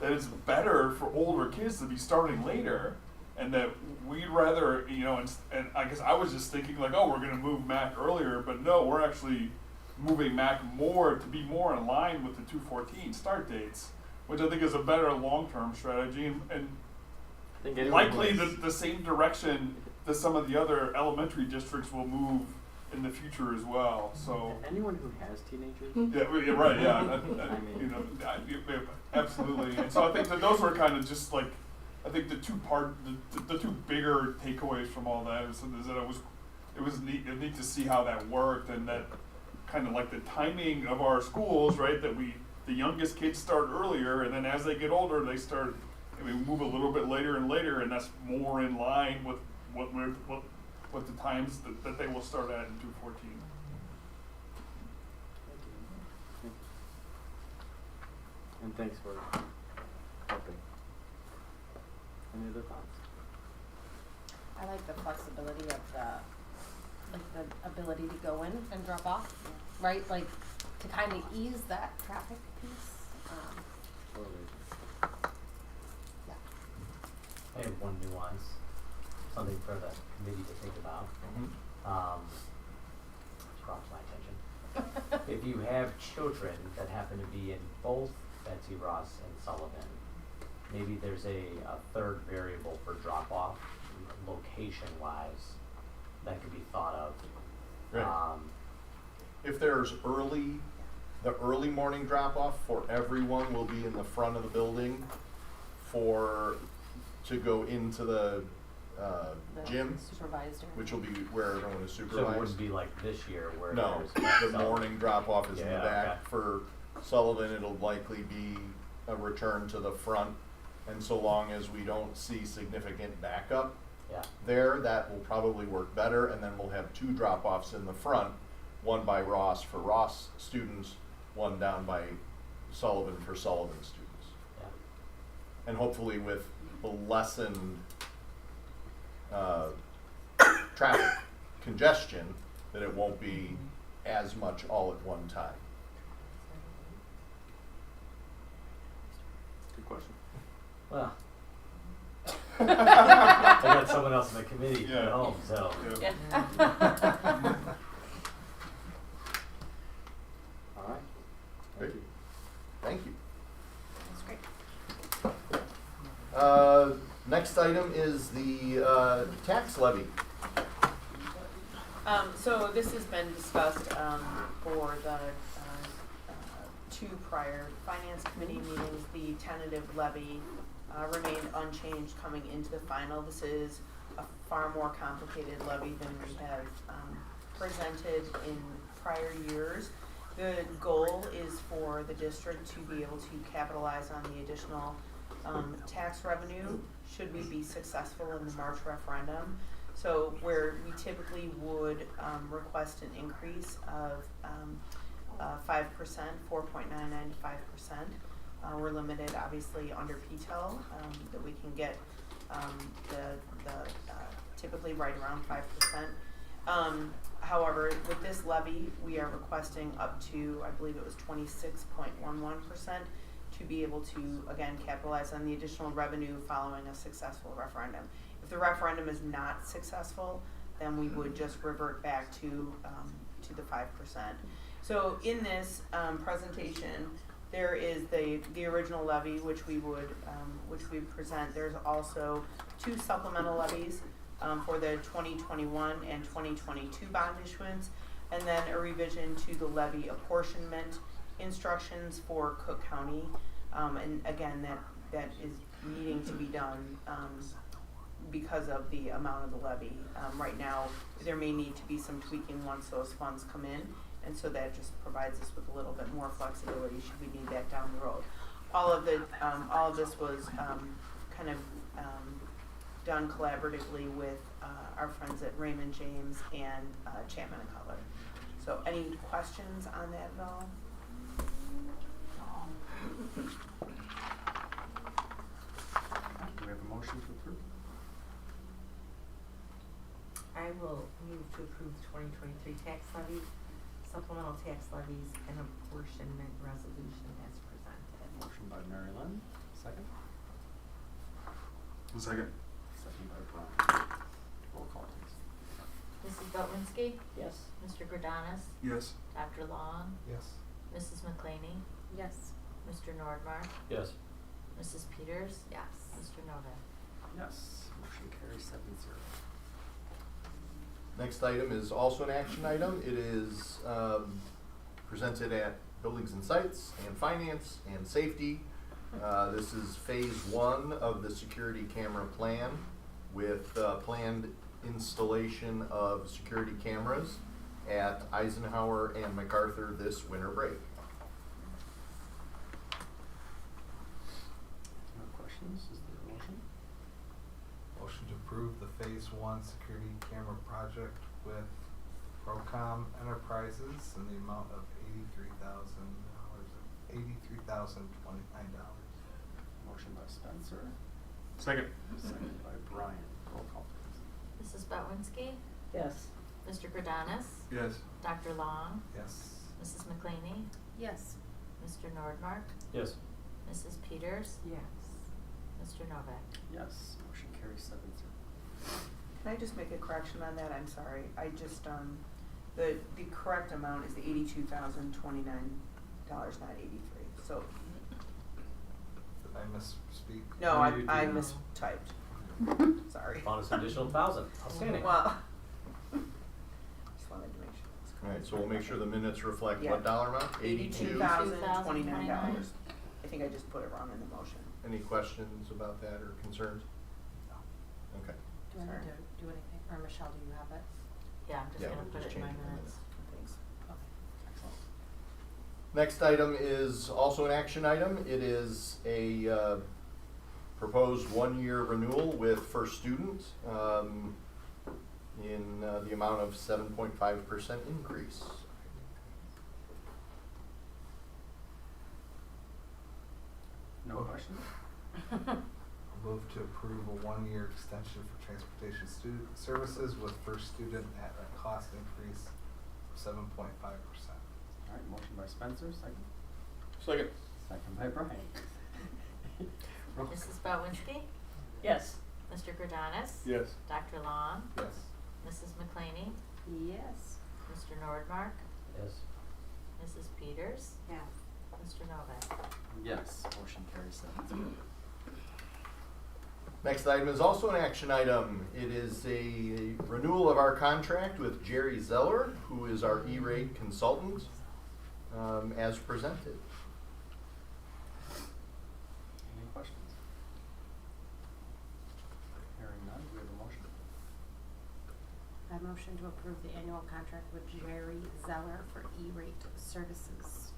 that it's better for older kids to be starting later, and that we'd rather, you know, and I guess I was just thinking like, oh, we're going to move MAC earlier, but no, we're actually moving MAC more to be more in line with the 214 start dates, which I think is a better long-term strategy, and likely the same direction that some of the other elementary districts will move in the future as well. So anyone who has teenagers. Yeah, right. Yeah, you know, absolutely. And so I think that those were kind of just like, I think the two bigger takeaways from all that is that it was neat to see how that worked, and that kind of like the timing of our schools, right? That the youngest kids start earlier, and then as they get older, they start. We move a little bit later and later, and that's more in line with what the times that they will start at in 214. And thanks for helping. Any other thoughts? I like the flexibility of the ability to go in and drop off, right? Like, to kind of ease that traffic piece. Totally. Yeah. I have one nuance, something for the committee to think about. Which crops my attention. If you have children that happen to be in both Betsy Ross and Sullivan, maybe there's a third variable for drop-off, location-wise, that could be thought of. Right. If there's the early morning drop-off for everyone will be in the front of the building to go into the gym, supervised area, which will be where everyone is So supervised. it wouldn't be like this year where No, there's the morning drop-off is in the Yeah, back. okay. For Sullivan, it'll likely be a return to the front, and so long as we don't see significant backup there, that will probably work better, and then we'll have two drop-offs in the front, one by Ross for Ross students, one down by Sullivan for Sullivan students. Yeah. And hopefully with the lessened traffic congestion, that it won't be as much all at one time. Good question. Well, I got someone else in the committee at home, so. Yeah. All right. Great. Thank you. That's great. Next item is the tax levy. So this has been discussed for the two prior finance committee meetings. The tentative levy remained unchanged coming into the final. This is a far more complicated levy than we have presented in prior years. The goal is for the district to be able to capitalize on the additional tax revenue should we be successful in the March referendum. So where we typically would request an increase of 5%, 4.99 to 5%. We're limited obviously under PTEL that we can get typically right around 5%. However, with this levy, we are requesting up to, I believe it was 26.11% to be able to, again, capitalize on the additional revenue following a successful referendum. If the referendum is not successful, then we would just revert back to the 5%. So in this presentation, there is the original levy, which we present. There's also 2 supplemental levies for the 2021 and 2022 bond issuance, and then a revision to the levy apportionment instructions for Cook County. And again, that is needing to be done because of the amount of the levy. Right now, there may need to be some tweaking once those funds come in, and so that just provides us with a little bit more flexibility should we need that down the road. All of this was kind of done collaboratively with our friends at Raymond James and Chapman and Cutler. So any questions on that at all? Do we have a motion to approve? I will move to approve the 2023 tax levies, supplemental tax levies, and apportionment resolution as presented. Motion by Mary Lynn, second. Second. Second by Brian. Roll call, please. Mrs. Botinski? Yes. Mr. Grodanis? Yes. Dr. Long? Yes. Mrs. McClaney? Yes. Mr. Nordmark? Yes. Mrs. Peters? Yes. Mr. Novak? Yes. Motion carries 7-0. Next item is also an action item. It is presented at Buildings and Sites and Finance and Safety. This is phase 1 of the security camera plan with planned installation of security cameras at Eisenhower and MacArthur this winter break. No questions? Is there a motion? Motion to approve the phase 1 security camera project with Procom Enterprises in the amount of $83,029. Motion by Spencer. Second. Second by Brian. Roll call, please. Mrs. Botinski? Yes. Mr. Grodanis? Yes. Dr. Long? Yes. Mrs. McClaney? Yes. Mr. Nordmark? Yes. Mrs. Peters? Yes. Mr. Novak? Yes. Motion carries 7-0. Can I just make a correction on that? I'm sorry. I just the correct amount is the $82,029, not 83. So Did I misspeak? no, No, you I didn't. mistyped. Sorry. Found us an additional 1,000. Outstanding. Well, just wanted to make sure that's correct. All right, so we'll make sure the minutes reflect Yeah. what dollar amount? $82,029. I think I just put it wrong in the motion. Any questions about that or concerns? Okay. Do I need to do anything, or Michelle, do you have it? Yeah, I'm just Yeah, gonna we'll put just it in my change the minutes. Thanks. Okay. Excellent. Next item is also an action item. It is a proposed 1-year renewal with First Student in the amount of 7.5% increase. No questions? Move to approve a 1-year extension for transportation student services with First Student at a cost increase of 7.5%. All right, motion by Spencer, second. Second. Second by Brian. Roll call. Mrs. Botinski? Yes. Mr. Grodanis? Yes. Dr. Long? Yes. Mrs. McClaney? Yes. Mr. Nordmark? Yes. Mrs. Peters? Yes. Mr. Novak? Yes, motion carries 7-0. Next item is also an action item. It is a renewal of our contract with Jerry Zeller, who is our E-rate consultant, as presented. Any questions? Hearing none, do we have a motion? I motion to approve the annual contract with Jerry Zeller for E-rate services.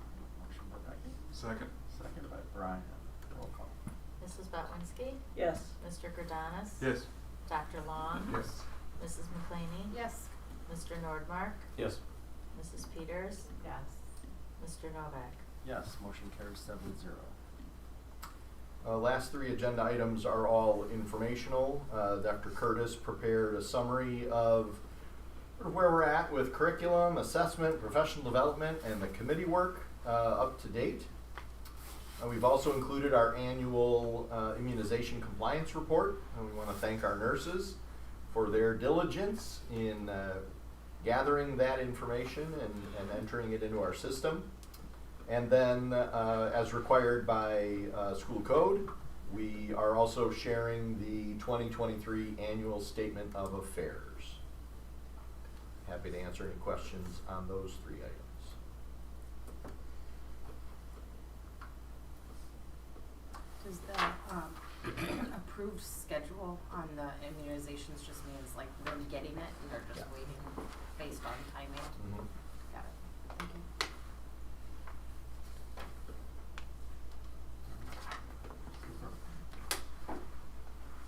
Motion by Becky. Second. Second by Brian. Roll call. Mrs. Botlinsky? Yes. Mr. Grodanis? Yes. Dr. Long? Yes. Mrs. McClaney? Yes. Mr. Nordmark? Yes. Mrs. Peters? Yes. Mr. Novak? Yes, motion carries 7-0. Last three agenda items are all informational. Dr. Curtis prepared a summary of where we're at with curriculum, assessment, professional development, and the committee work up to date. We've also included our annual immunization compliance report, and we want to thank our nurses for their diligence in gathering that information and entering it into our system. And then, as required by school code, we are also sharing the 2023 annual statement of affairs. Happy to answer any questions on those three items. Does the approved schedule on the immunizations just means like they're getting it and they're just Yeah. waiting based on timing? Got it. Thank you.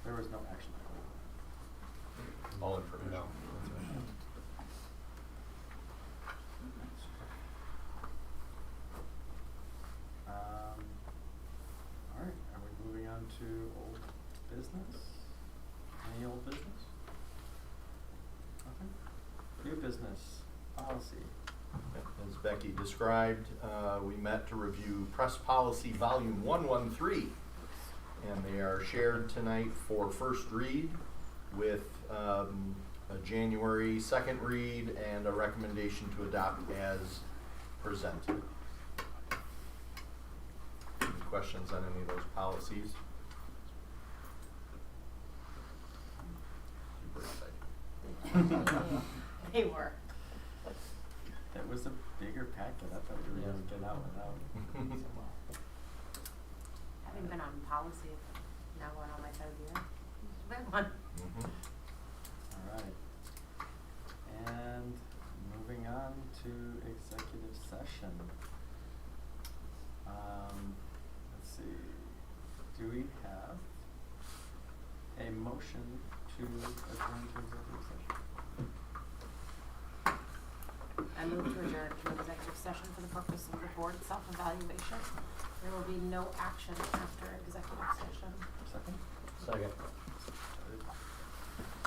There was no action. All information. No. All right, are we moving on to old business? Any old business? Nothing? New business, policy. As Becky described, we met to review Press Policy Volume 113, and they are shared tonight for first read with a January 2nd read and a recommendation to adopt as presented. Any questions on any of those policies? Super exciting. They were. That was a bigger packet. I thought we were gonna get out without. Having been on policy now going on my third year. Big one. All right. And moving on to executive session. Let's see. Do we have a motion to adjourn to executive session? I move to adjourn to executive session for the purpose of the board self-evaluation. There will be no action after executive session. Second? Second.